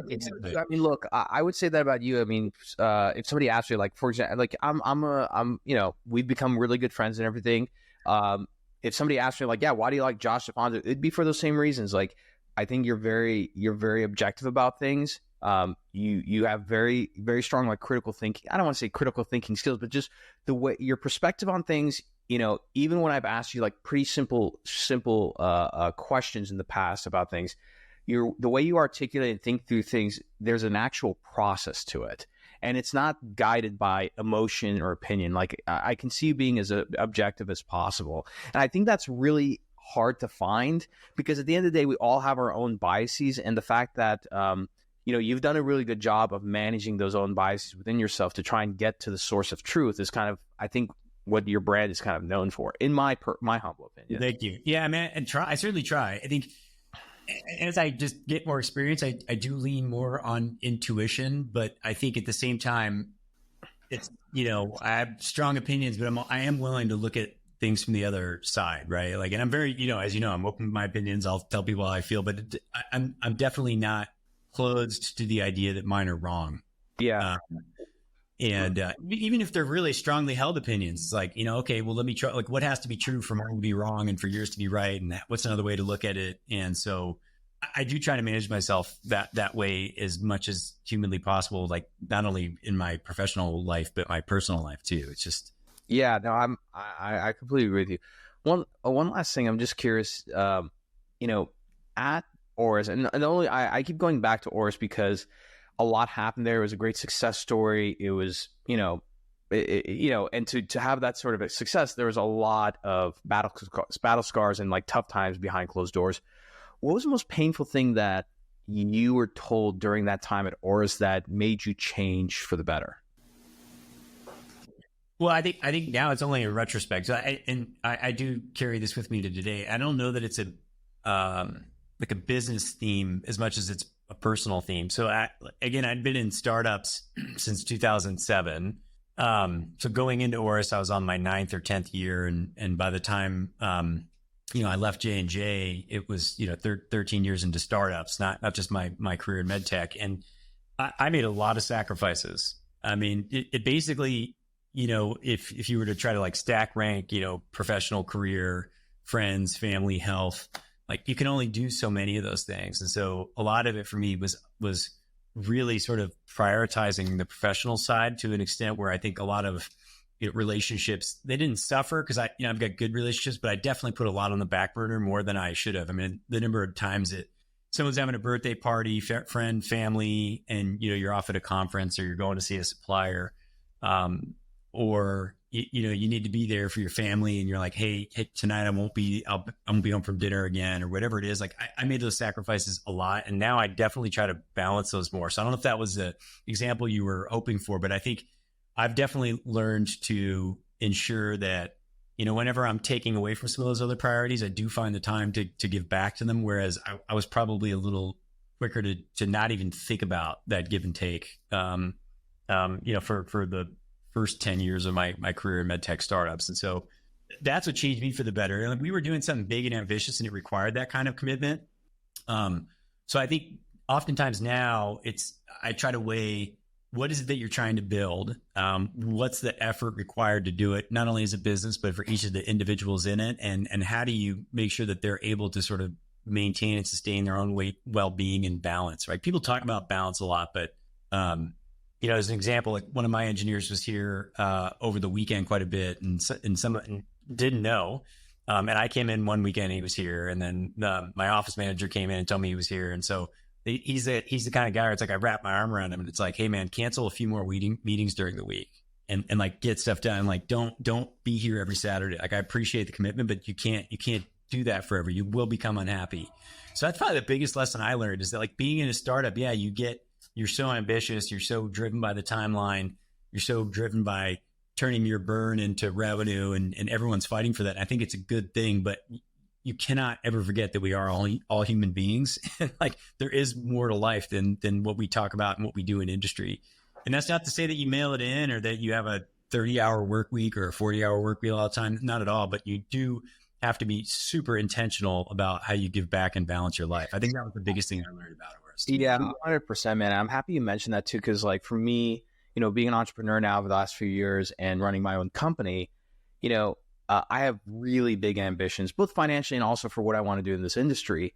mean, look, I would say that about you. I mean, if somebody asked you, like, for example, like I'm, we've become really good friends and everything. If somebody asked me, like, yeah, why do you like Josh DeFonzo? It'd be for those same reasons. Like, I think you're very objective about things. You have very, very strong, like, critical thinking. I don't want to say critical thinking skills, but just the way your perspective on things. even when I've asked you like pretty simple questions in the past about things, the way you articulate and think through things, there's an actual process to it. And it's not guided by emotion or opinion. Like I can see you being as objective as possible. And I think that's really hard to find, because at the end of the day, we all have our own biases. And the fact that, you've done a really good job of managing those own biases within yourself to try and get to the source of truth is kind of, I think, what your brand is kind of known for, in my humble opinion. Thank you. Yeah, I mean, I certainly try. I think as I just get more experience, I do lean more on intuition, but I think at the same time, it's, I have strong opinions, but I am willing to look at things from the other side, right? Like, and I'm very, as you know, I'm open to my opinions. I'll tell people how I feel, but I'm definitely not closed to the idea that mine are wrong. Yeah. And even if they're really strongly held opinions, it's like, okay, well, let me try, like, what has to be true for mine to be wrong and for yours to be right? And what's another way to look at it? And so I do try to manage myself that way as much as humanly possible, like not only in my professional life, but my personal life too. It's just. Yeah, no, I completely agree with you. One last thing, I'm just curious, at Auris, and only I keep going back to Auris because a lot happened there. It was a great success story. It was, and to have that sort of a success, there was a lot of battle scars and like tough times behind closed doors. What was the most painful thing that you were told during that time at Auris that made you change for the better? Well, I think now it's only a retrospect. So I do carry this with me to today. I don't know that it's like a business theme as much as it's a personal theme. So I'd been in startups since 2007. So going into Auris, I was on my 9th or 10th year. And by the time, I left J&J, it was, 13 years into startups, not just my career in medtech. And I made a lot of sacrifices. I mean, it basically, if you were to try to like stack rank, professional career, friends, family, health, like you can only do so many of those things. And so a lot of it for me was really sort of prioritizing the professional side to an extent where I think a lot of relationships, they didn't suffer because I've got good relationships, but I definitely put a lot on the back burner more than I should have. I mean, the number of times that someone's having a birthday party, friend, family, and, you're off at a conference or you're going to see a supplier, or you need to be there for your family and you're like, hey, tonight I'm gonna be home from dinner again, or whatever it is. Like I made those sacrifices a lot, and now I definitely try to balance those more. So I don't know if that was the example you were hoping for, but I think I've definitely learned to ensure that, whenever I'm taking away from some of those other priorities, I do find the time to give back to them. Whereas I was probably a little quicker to not even think about that give and take, for the first 10 years of my career in medtech startups. And so that's what changed me for the better. And we were doing something big and ambitious, and it required that kind of commitment. So I think oftentimes now I try to weigh, what is it that you're trying to build? What's the effort required to do it, not only as a business, but for each of the individuals in it? And how do you make sure that they're able to sort of maintain and sustain their own well-being and balance, right? People talk about balance a lot, but, as an example, like one of my engineers was here over the weekend quite a bit, and some didn't know. And I came in one weekend, he was here, and then my office manager came in and told me he was here. And so he's the kind of guy where it's like I wrap my arm around him, and it's like, hey man, cancel a few more meetings during the week and like get stuff done. Like don't be here every Saturday. Like I appreciate the commitment, but you can't do that forever. You will become unhappy. So that's probably the biggest lesson I learned, is that like being in a startup, yeah, you're so ambitious, you're so driven by the timeline, you're so driven by turning your burn into revenue, and everyone's fighting for that. I think it's a good thing, but you cannot ever forget that we are all human beings. Like there is more to life than what we talk about and what we do in industry. And that's not to say that you mail it in or that you have a 30-hour work week or a 40-hour work week all the time. Not at all, but you do have to be super intentional about how you give back and balance your life. I think that was the biggest thing I learned about it. Yeah, 100%, man. I'm happy you mentioned that too, because like for me, being an entrepreneur now over the last few years and running my own company, I have really big ambitions, both financially and also for what I want to do in this industry.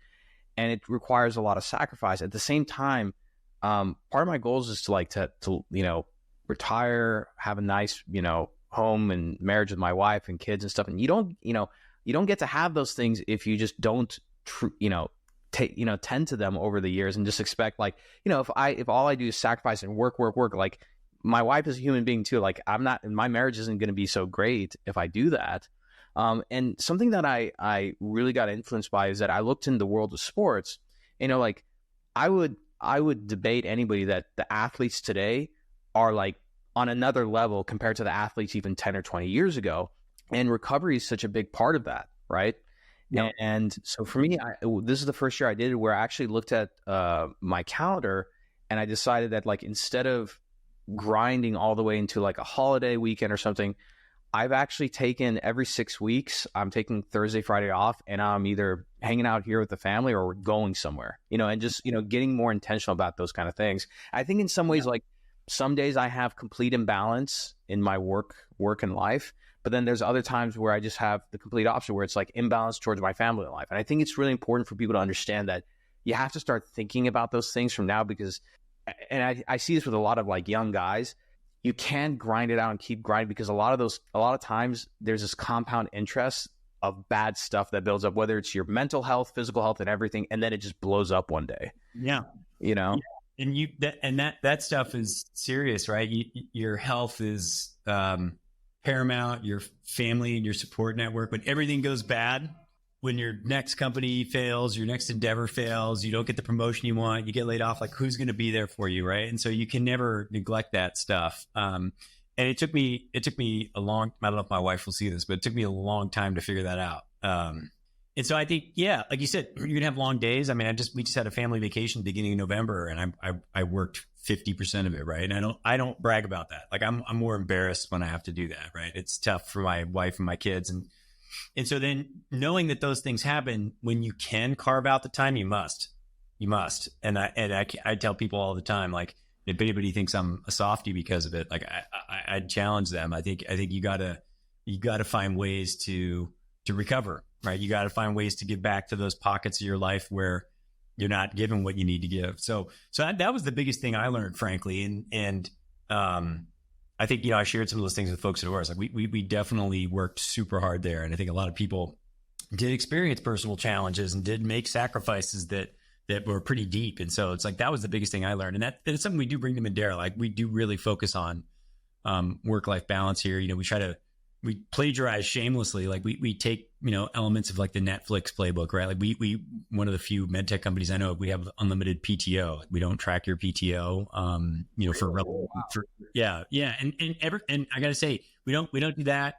And it requires a lot of sacrifice. At the same time, part of my goals is to retire, have a nice, home and marriage with my wife and kids and stuff. And you don't get to have those things if you just don't, tend to them over the years and just expect like, if all I do is sacrifice and work, like my wife is a human being too. Like my marriage isn't going to be so great if I do that. And something that I really got influenced by is that I looked in the world of sports, like I would debate anybody that the athletes today are like on another level compared to the athletes even 10 or 20 years ago. And recovery is such a big part of that, right? Yep. And so for me, this is the first year I did it where I actually looked at my calendar and I decided that like instead of grinding all the way into like a holiday weekend or something, I've actually taken every 6 weeks, I'm taking Thursday, Friday off, and I'm either hanging out here with the family or going somewhere, and just, getting more intentional about those kind of things. I think in some ways, like some days I have complete imbalance in my work and life, but then there's other times where I just have the complete opposite, where it's like imbalance towards my family life. And I think it's really important for people to understand that you have to start thinking about those things from now, because, and I see this with a lot of like young guys, you can grind it out and keep grinding because a lot of times there's this compound interest of bad stuff that builds up, whether it's your mental health, physical health, and everything, and then it just blows up one day. Yeah. Yeah. And that stuff is serious, right? Your health is paramount, your family and your support network. When everything goes bad, when your next company fails, your next endeavor fails, you don't get the promotion you want, you get laid off, like who's going to be there for you, right? And so you can never neglect that stuff. And it took me a long, I don't know if my wife will see this, but it took me a long time to figure that out. And so I think, yeah, like you said, you're going to have long days. I mean, we just had a family vacation beginning of November and I worked 50% of it, right? And I don't brag about that. Like I'm more embarrassed when I have to do that, right? It's tough for my wife and my kids. And so then knowing that those things happen, when you can carve out the time, you must. And I tell people all the time, like, if anybody thinks I'm a softie because of it, like I challenge them. I think you gotta find ways to recover, right? You got to find ways to give back to those pockets of your life where you're not given what you need to give. So that was the biggest thing I learned, frankly. And I think, I shared some of those things with folks at Auris. Like we definitely worked super hard there. And I think a lot of people did experience personal challenges and did make sacrifices that were pretty deep. And so it's like, that was the biggest thing I learned. And that's something we do bring to Mandera. Like we do really focus on work-life balance here. We plagiarize shamelessly. Like we take, elements of like the Netflix playbook, right? Like we one of the few medtech companies I know, we have unlimited PTO. We don't track your PTO, And I gotta say, we don't do that.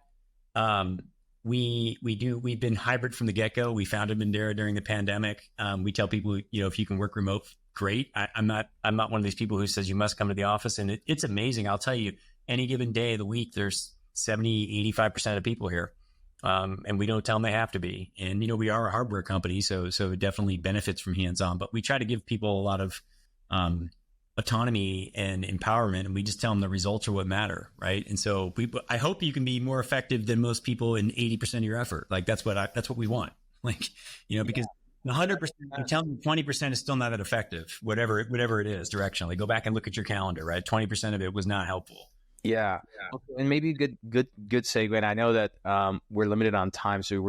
We've been hybrid from the get-go. We founded Mandera during the pandemic. We tell people, if you can work remote, great. I'm not one of these people who says you must come to the office. And it's amazing. I'll tell you, any given day of the week, there's 70, 85% of people here. And we don't tell them they have to be. And, we are a hardware company, so it definitely benefits from hands-on, but we try to give people a lot of autonomy and empowerment, and we just tell them the results are what matter, right? And so I hope you can be more effective than most people in 80% of your effort. Like that's what we want. Like, because 100%, you tell them 20% is still not that effective, whatever it is directionally. Go back and look at your calendar, right? 20% of it was not helpful. Yeah. Okay. And maybe a good segue. And I know that we're limited on time, so I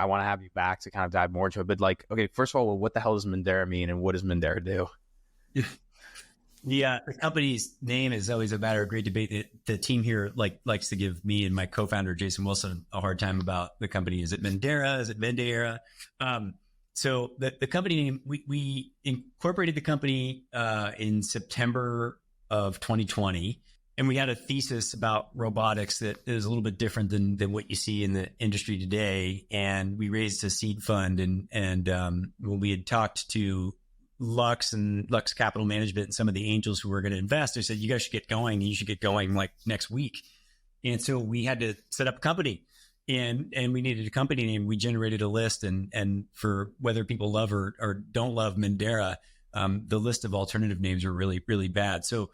want to have you back to kind of dive more into it. But like, okay, first of all, what the hell does Mandera mean, and what does Mandera do? The company's name is always a matter of great debate. The team here likes to give me and my co-founder Jason Wilson a hard time about the company. Is it Mandera? Is it Mendaera? So the company name, we incorporated the company in September of 2020. And we had a thesis about robotics that is a little bit different than what you see in the industry today. And we raised a seed fund. And when we had talked to Lux and Lux Capital Management and some of the angels who were going to invest, they said, you guys should get going. You should get going like next week. And so we had to set up a company. And we needed a company name. We generated a list. And for whether people love or don't love Mandera, the list of alternative names are really, really bad. So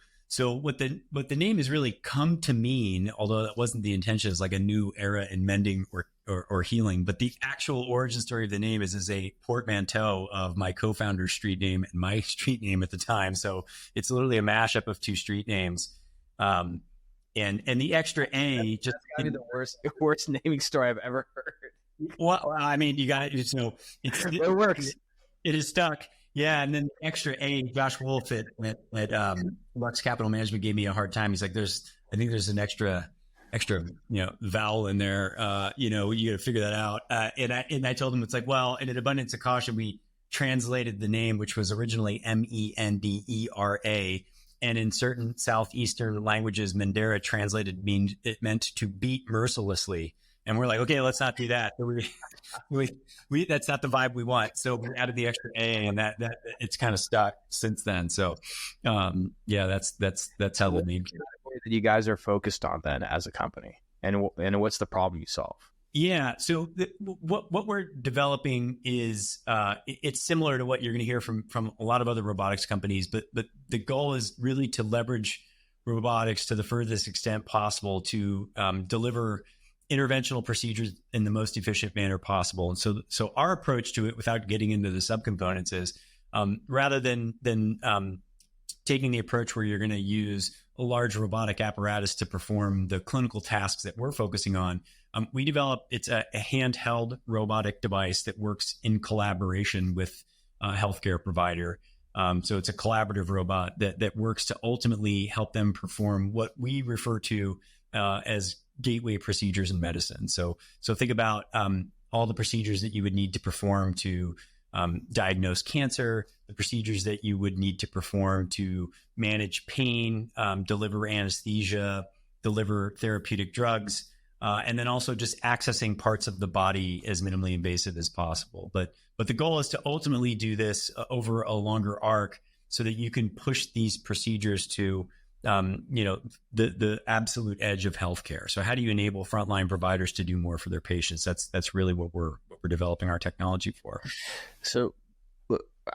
what the name has really come to mean, although that wasn't the intention, is like a new era in mending or healing. But the actual origin story of the name is a portmanteau of my co-founder's street name and my street name at the time. So it's literally a mashup of two street names. And the extra A just That's gotta be the worst naming story I've ever heard. well, I mean, you got it. It works. It is stuck. Yeah. And then the extra A, Josh Wolf at Lux Capital Management gave me a hard time. He's like, I think there's an extra, vowel in there. You got to figure that out. And I told him, it's like, well, in an abundance of caution, we translated the name, which was originally Mendera. And in certain Southeastern languages, Mandera translated it meant to beat mercilessly. And we're like, okay, let's not do that. So we that's not the vibe we want. So we added the extra A, and that it's kind of stuck since then. So, that's how the name came. That you guys are focused on then as a company, and what's the problem you solve? Yeah. So what we're developing is it's similar to what you're going to hear from a lot of other robotics companies, but the goal is really to leverage robotics to the furthest extent possible to deliver interventional procedures in the most efficient manner possible. And so our approach to it, without getting into the subcomponents, is rather than taking the approach where you're going to use a large robotic apparatus to perform the clinical tasks that we're focusing on, we develop, it's a handheld robotic device that works in collaboration with a healthcare provider. So it's a collaborative robot that works to ultimately help them perform what we refer to as gateway procedures in medicine. So think about all the procedures that you would need to perform to diagnose cancer, the procedures that you would need to perform to manage pain, deliver anesthesia, deliver therapeutic drugs, and then also just accessing parts of the body as minimally invasive as possible. But the goal is to ultimately do this over a longer arc so that you can push these procedures to the absolute edge of healthcare. So how do you enable frontline providers to do more for their patients? That's really what we're developing our technology for. So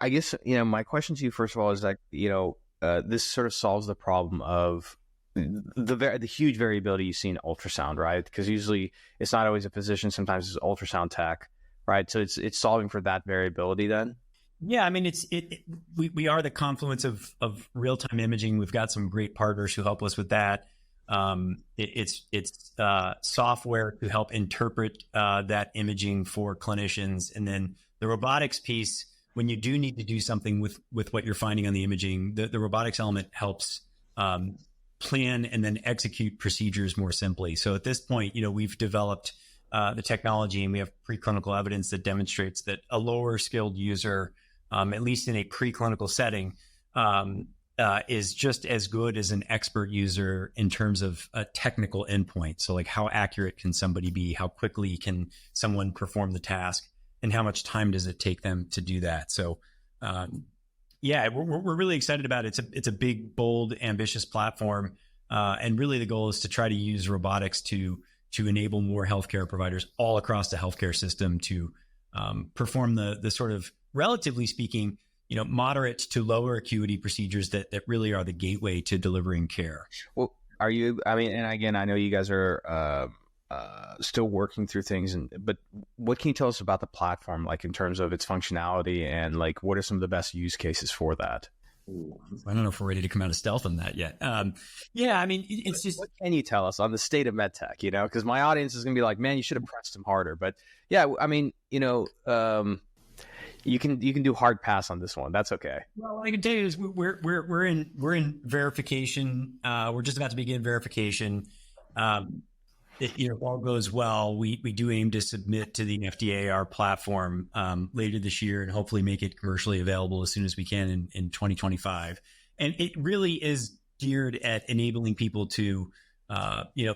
I guess, my question to you, first of all, is like, this sort of solves the problem of the huge variability you see in ultrasound, right? Because usually it's not always a physician, sometimes it's ultrasound tech, right? So it's solving for that variability then. Yeah, I mean, we are the confluence of real-time imaging. We've got some great partners who help us with that. It's software to help interpret that imaging for clinicians, and then the robotics piece. When you do need to do something with what you're finding on the imaging, the robotics element helps plan and then execute procedures more simply. So at this point, we've developed the technology, and we have preclinical evidence that demonstrates that a lower skilled user, at least in a preclinical setting, is just as good as an expert user in terms of a technical endpoint. So like, how accurate can somebody be? How quickly can someone perform the task? And how much time does it take them to do that? So, we're really excited about it. It's a big, bold, ambitious platform. And really the goal is to try to use robotics to enable more healthcare providers all across the healthcare system to perform the sort of, relatively speaking, moderate to lower acuity procedures that really are the gateway to delivering care. Well, and again, I know you guys are still working through things, but what can you tell us about the platform, like in terms of its functionality, and like what are some of the best use cases for that? I don't know if we're ready to come out of stealth on that yet. It's just, what can you tell us on the state of medtech? Because my audience is going to be like, man, you should have pressed him harder. But yeah, you can do hard pass on this one. That's okay. Well, what I can tell you is we're in verification. We're just about to begin verification. If all goes well, we do aim to submit to the FDA our platform later this year, and hopefully make it commercially available as soon as we can in 2025. And it really is geared at enabling people to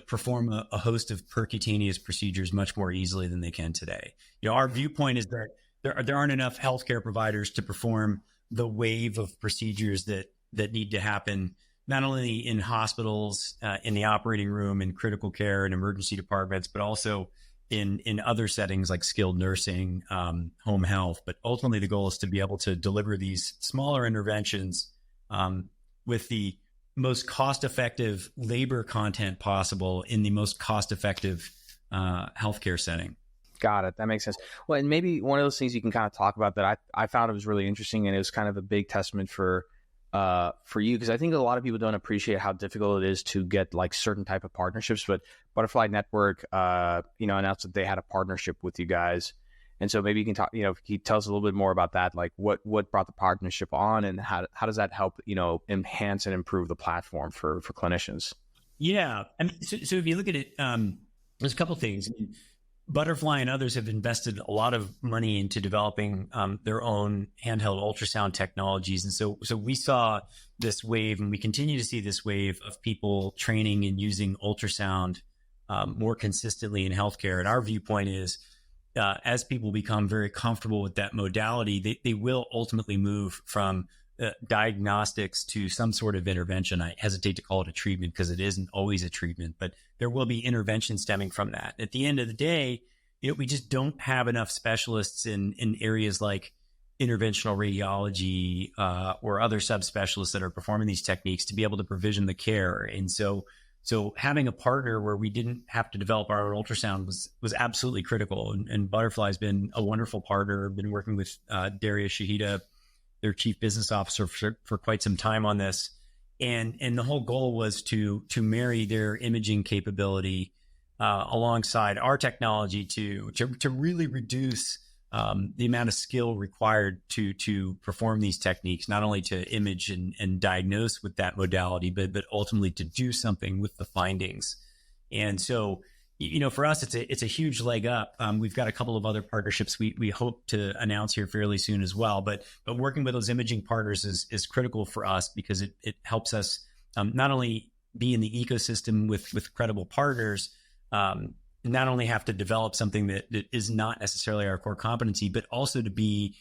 perform a host of percutaneous procedures much more easily than they can today. Our viewpoint is that there aren't enough healthcare providers to perform the wave of procedures that need to happen, not only in hospitals, in the operating room, in critical care and emergency departments, but also in other settings like skilled nursing, home health. But ultimately, the goal is to be able to deliver these smaller interventions with the most cost-effective labor content possible in the most cost-effective healthcare setting. Got it. That makes sense. Well, and maybe one of those things you can kind of talk about that I found it was really interesting, and it was kind of a big testament for for you? Because I think a lot of people don't appreciate how difficult it is to get like certain type of partnerships. But Butterfly Network, announced that they had a partnership with you guys, and so maybe you can talk. Can you tell us a little bit more about that? Like what brought the partnership on, and how does that help enhance and improve the platform for clinicians? Yeah, I mean, so if you look at it, there's a couple of things. Butterfly and others have invested a lot of money into developing their own handheld ultrasound technologies. And so we saw this wave, and we continue to see this wave of people training and using ultrasound more consistently in healthcare. And our viewpoint is, as people become very comfortable with that modality, they will ultimately move from diagnostics to some sort of intervention. I hesitate to call it a treatment because it isn't always a treatment, but there will be intervention stemming from that. At the end of the day, we just don't have enough specialists in areas like interventional radiology or other subspecialists that are performing these techniques to be able to provision the care. And so having a partner where we didn't have to develop our own ultrasound was absolutely critical. And Butterfly's been a wonderful partner. I've been working with Daria Shahida, their chief business officer, for quite some time on this. And the whole goal was to marry their imaging capability alongside our technology to really reduce the amount of skill required to perform these techniques, not only to image and diagnose with that modality, but ultimately to do something with the findings. And so, for us, it's a huge leg up. We've got a couple of other partnerships we hope to announce here fairly soon as well. But working with those imaging partners is critical for us because it helps us not only be in the ecosystem with credible partners, not only have to develop something that is not necessarily our core competency, but also to be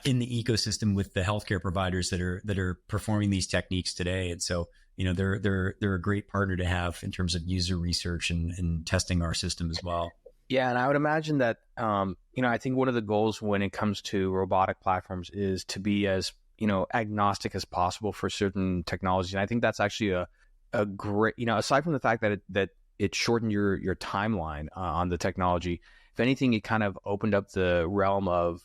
in the ecosystem with the healthcare providers that are performing these techniques today. And so, they're a great partner to have in terms of user research and testing our system as well. Yeah, and I would imagine that I think one of the goals when it comes to robotic platforms is to be as agnostic as possible for certain technologies. And I think that's actually a great, aside from the fact that it shortened your timeline on the technology. If anything, it kind of opened up the realm of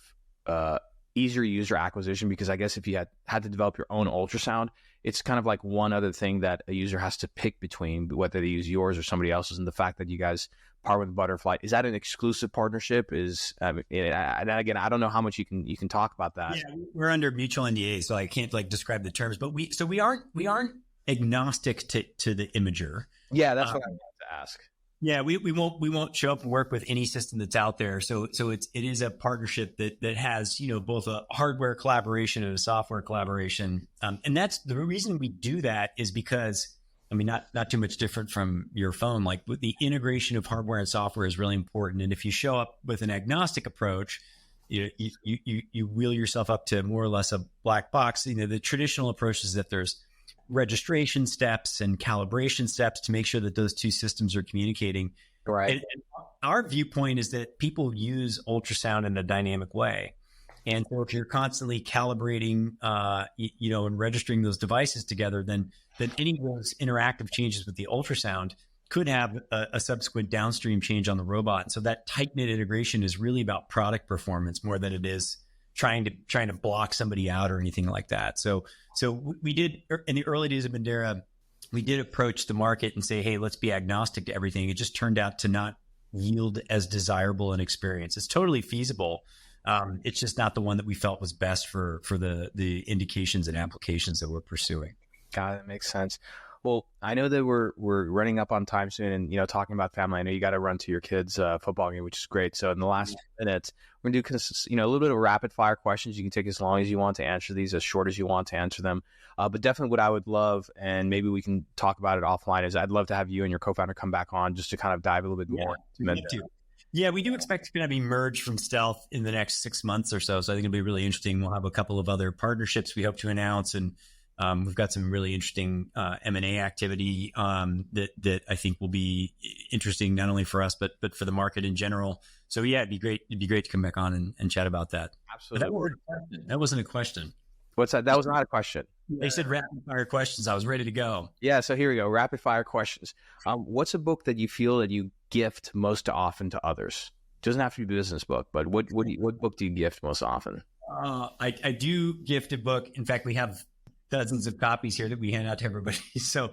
easier user acquisition, because I guess if you had to develop your own ultrasound, it's kind of like one other thing that a user has to pick between, whether they use yours or somebody else's. And the fact that you guys partner with Butterfly, is that an exclusive partnership? And again, I don't know how much you can talk about that. Yeah, we're under mutual NDA, so I can't describe the terms. But we aren't agnostic to the imager. Yeah, that's what I wanted to ask. Yeah, we won't show up and work with any system that's out there. So it is a partnership that has both a hardware collaboration and a software collaboration. And that's the reason we do that is because not too much different from your phone. Like with the integration of hardware and software is really important. And if you show up with an agnostic approach, you wheel yourself up to more or less a black box. The traditional approach is that there's registration steps and calibration steps to make sure that those two systems are communicating. Right. And our viewpoint is that people use ultrasound in a dynamic way. And so if you're constantly calibrating, and registering those devices together, then any of those interactive changes with the ultrasound could have a subsequent downstream change on the robot. And so that tight-knit integration is really about product performance more than it is trying to block somebody out or anything like that. So we did, in the early days of Mandera, we did approach the market and say, hey, let's be agnostic to everything. It just turned out to not yield as desirable an experience. It's totally feasible. It's just not the one that we felt was best for the indications and applications that we're pursuing. Got it. Makes sense. Well, I know that we're running up on time soon, and talking about family, I know you got to run to your kids' football game, which is great. So in the last minutes, we're gonna do a little bit of rapid fire questions. You can take as long as you want to answer these, as short as you want to answer them. But definitely, what I would love, and maybe we can talk about it offline, is I'd love to have you and your co-founder come back on just to kind of dive a little bit more. Yeah, we do expect to be merged from Stealth in the next 6 months or so. So I think it'll be really interesting. We'll have a couple of other partnerships we hope to announce, and we've got some really interesting M&A activity that I think will be interesting not only for us but for the market in general. So yeah, it'd be great to come back on and chat about that. Absolutely. That wasn't a question. What's that? That was not a question. They said rapid fire questions. I was ready to go. Yeah, so here we go. Rapid fire questions. What's a book that you feel that you gift most often to others? It doesn't have to be a business book, but what book do you gift most often? I do gift a book. In fact, we have dozens of copies here that we hand out to everybody. So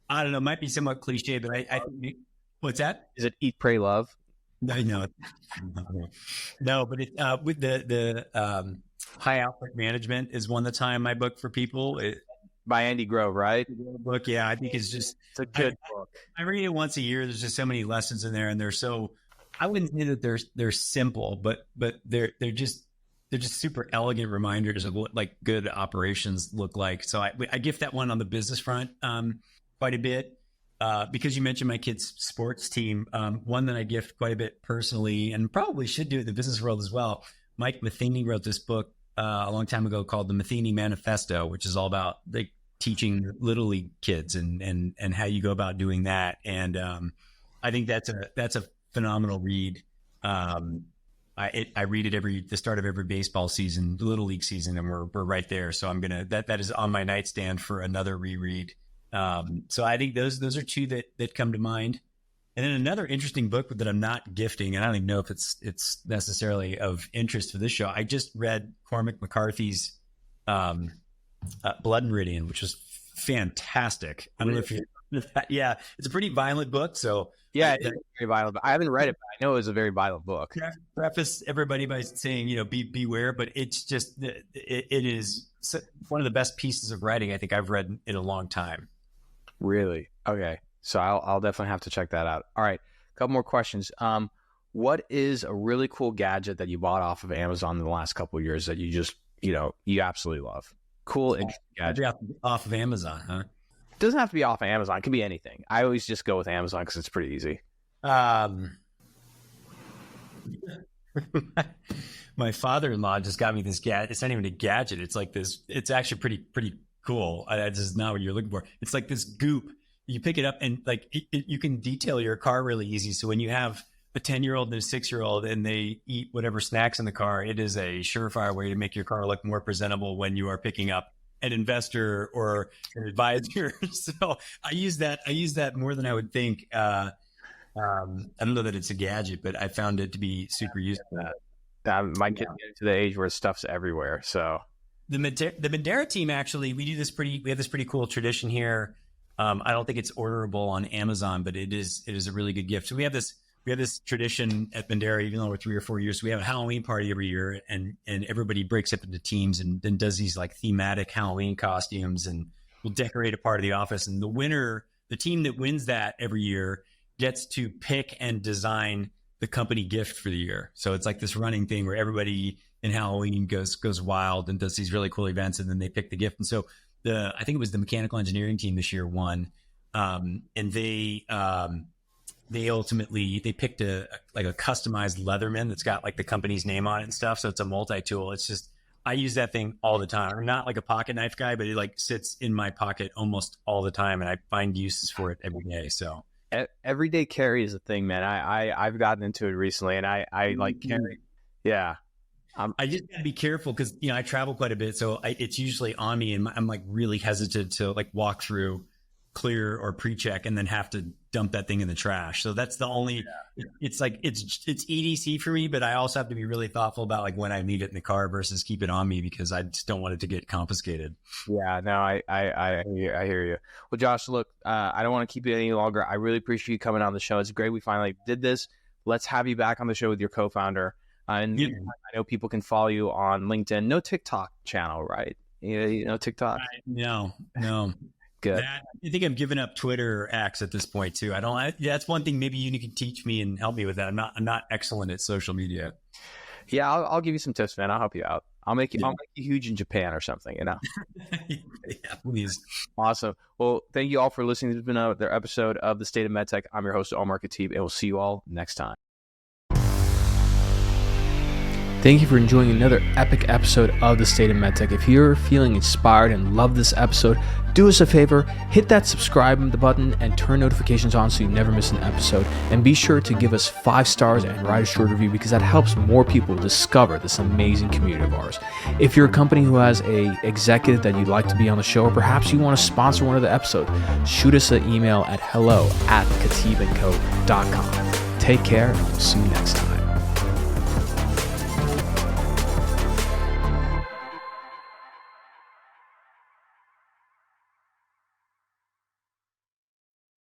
I don't know, it might be somewhat cliche, but I think, what's that? Is it Eat, Pray, Love? No, no, but it, with the high output management is one that's high in my book for people. By Andy Grove, right? Book, yeah, I think it's a good book. I read it once a year. There's just so many lessons in there, and they're so. I wouldn't say that they're simple, but they're just super elegant reminders of what like good operations look like. So I gift that one on the business front quite a bit. Because you mentioned my kid's sports team, one that I gift quite a bit personally, and probably should do it in the business world as well. Mike Matheny wrote this book a long time ago called the Matheny Manifesto, which is all about like teaching little league kids and how you go about doing that. And I think that's a phenomenal read. I read it the start of every baseball season, the little league season, and we're right there. So that is on my nightstand for another reread. So I think those are two that come to mind. And then another interesting book that I'm not gifting, and I don't even know if it's necessarily of interest for this show. I just read Cormac McCarthy's Blood Meridian, which was fantastic. I don't know if you, yeah, it's a pretty violent book. So yeah, it's very violent. I haven't read it, but I know it's a very violent book. Preface everybody by saying, beware, but it's just, it is one of the best pieces of writing I think I've read in a long time. Really? Okay. So I'll definitely have to check that out. All right. A couple more questions. What is a really cool gadget that you bought off of Amazon in the last couple of years that you just, you absolutely love? Cool gadget. Off of Amazon, huh? It doesn't have to be off of Amazon. It can be anything. I always just go with Amazon because it's pretty easy. My father-in-law just got me this gadget. It's not even a gadget. It's like this. It's actually pretty cool. This is not what you're looking for. It's like this goop. You pick it up and like you can detail your car really easy. So when you have a 10-year-old and a 6-year-old and they eat whatever snacks in the car, it is a surefire way to make your car look more presentable when you are picking up an investor or an advisor. So I use that more than I would think. I don't know that it's a gadget, but I found it to be super useful. My kids get to the age where stuff's everywhere. So the Mandera team, actually, we have this pretty cool tradition here. I don't think it's orderable on Amazon, but it is a really good gift. So we have this tradition at Mandera, even though we're 3 or 4 years. So we have a Halloween party every year, and everybody breaks up into teams and then does these like thematic Halloween costumes, and we'll decorate a part of the office. And the team that wins that every year gets to pick and design the company gift for the year. So it's like this running thing where everybody in Halloween goes wild and does these really cool events, and then they pick the gift. And so I think it was the mechanical engineering team this year won, and they ultimately picked a customized Leatherman that's got like the company's name on it and stuff. So it's a multi-tool. It's just, I use that thing all the time. I'm not like a pocket knife guy, but it like sits in my pocket almost all the time, and I find uses for it every day. So everyday carry is a thing, man. I've gotten into it recently, and I like carry. Yeah. I just gotta be careful because I travel quite a bit, so it's usually on me, and I'm like really hesitant to like walk through, clear or pre-check, and then have to dump that thing in the trash. So that's the only. Yeah. It's like it's EDC for me, but I also have to be really thoughtful about like when I leave it in the car versus keep it on me because I just don't want it to get confiscated. Yeah, no, I hear you. Well, Josh, look, I don't want to keep you any longer. I really appreciate you coming on the show. It's great we finally did this. Let's have you back on the show with your co-founder. And yeah. I know people can follow you on LinkedIn. No TikTok channel, right? No TikTok? No. Good. I think I'm giving up Twitter or X at this point too. That's one thing maybe you can teach me and help me with that. I'm not excellent at social media. Yeah, I'll give you some tips, man. I'll help you out. I'll make you huge in Japan or something, Yeah, please. Awesome. Well, thank you all for listening. This has been another episode of the State of MedTech. I'm your host, Omar Khateeb, and we'll see you all next time. Thank you for enjoying another epic episode of the State of MedTech. If you're feeling inspired and love this episode, do us a favor, hit that subscribe button and turn notifications on so you never miss an episode. And be sure to give us 5 stars and write a short review because that helps more people discover this amazing community of ours. If you're a company who has a executive that you'd like to be on the show, or perhaps you want to sponsor one of the episodes, shoot us an email at hello@khateebandco.com. Take care, and we'll see you next time.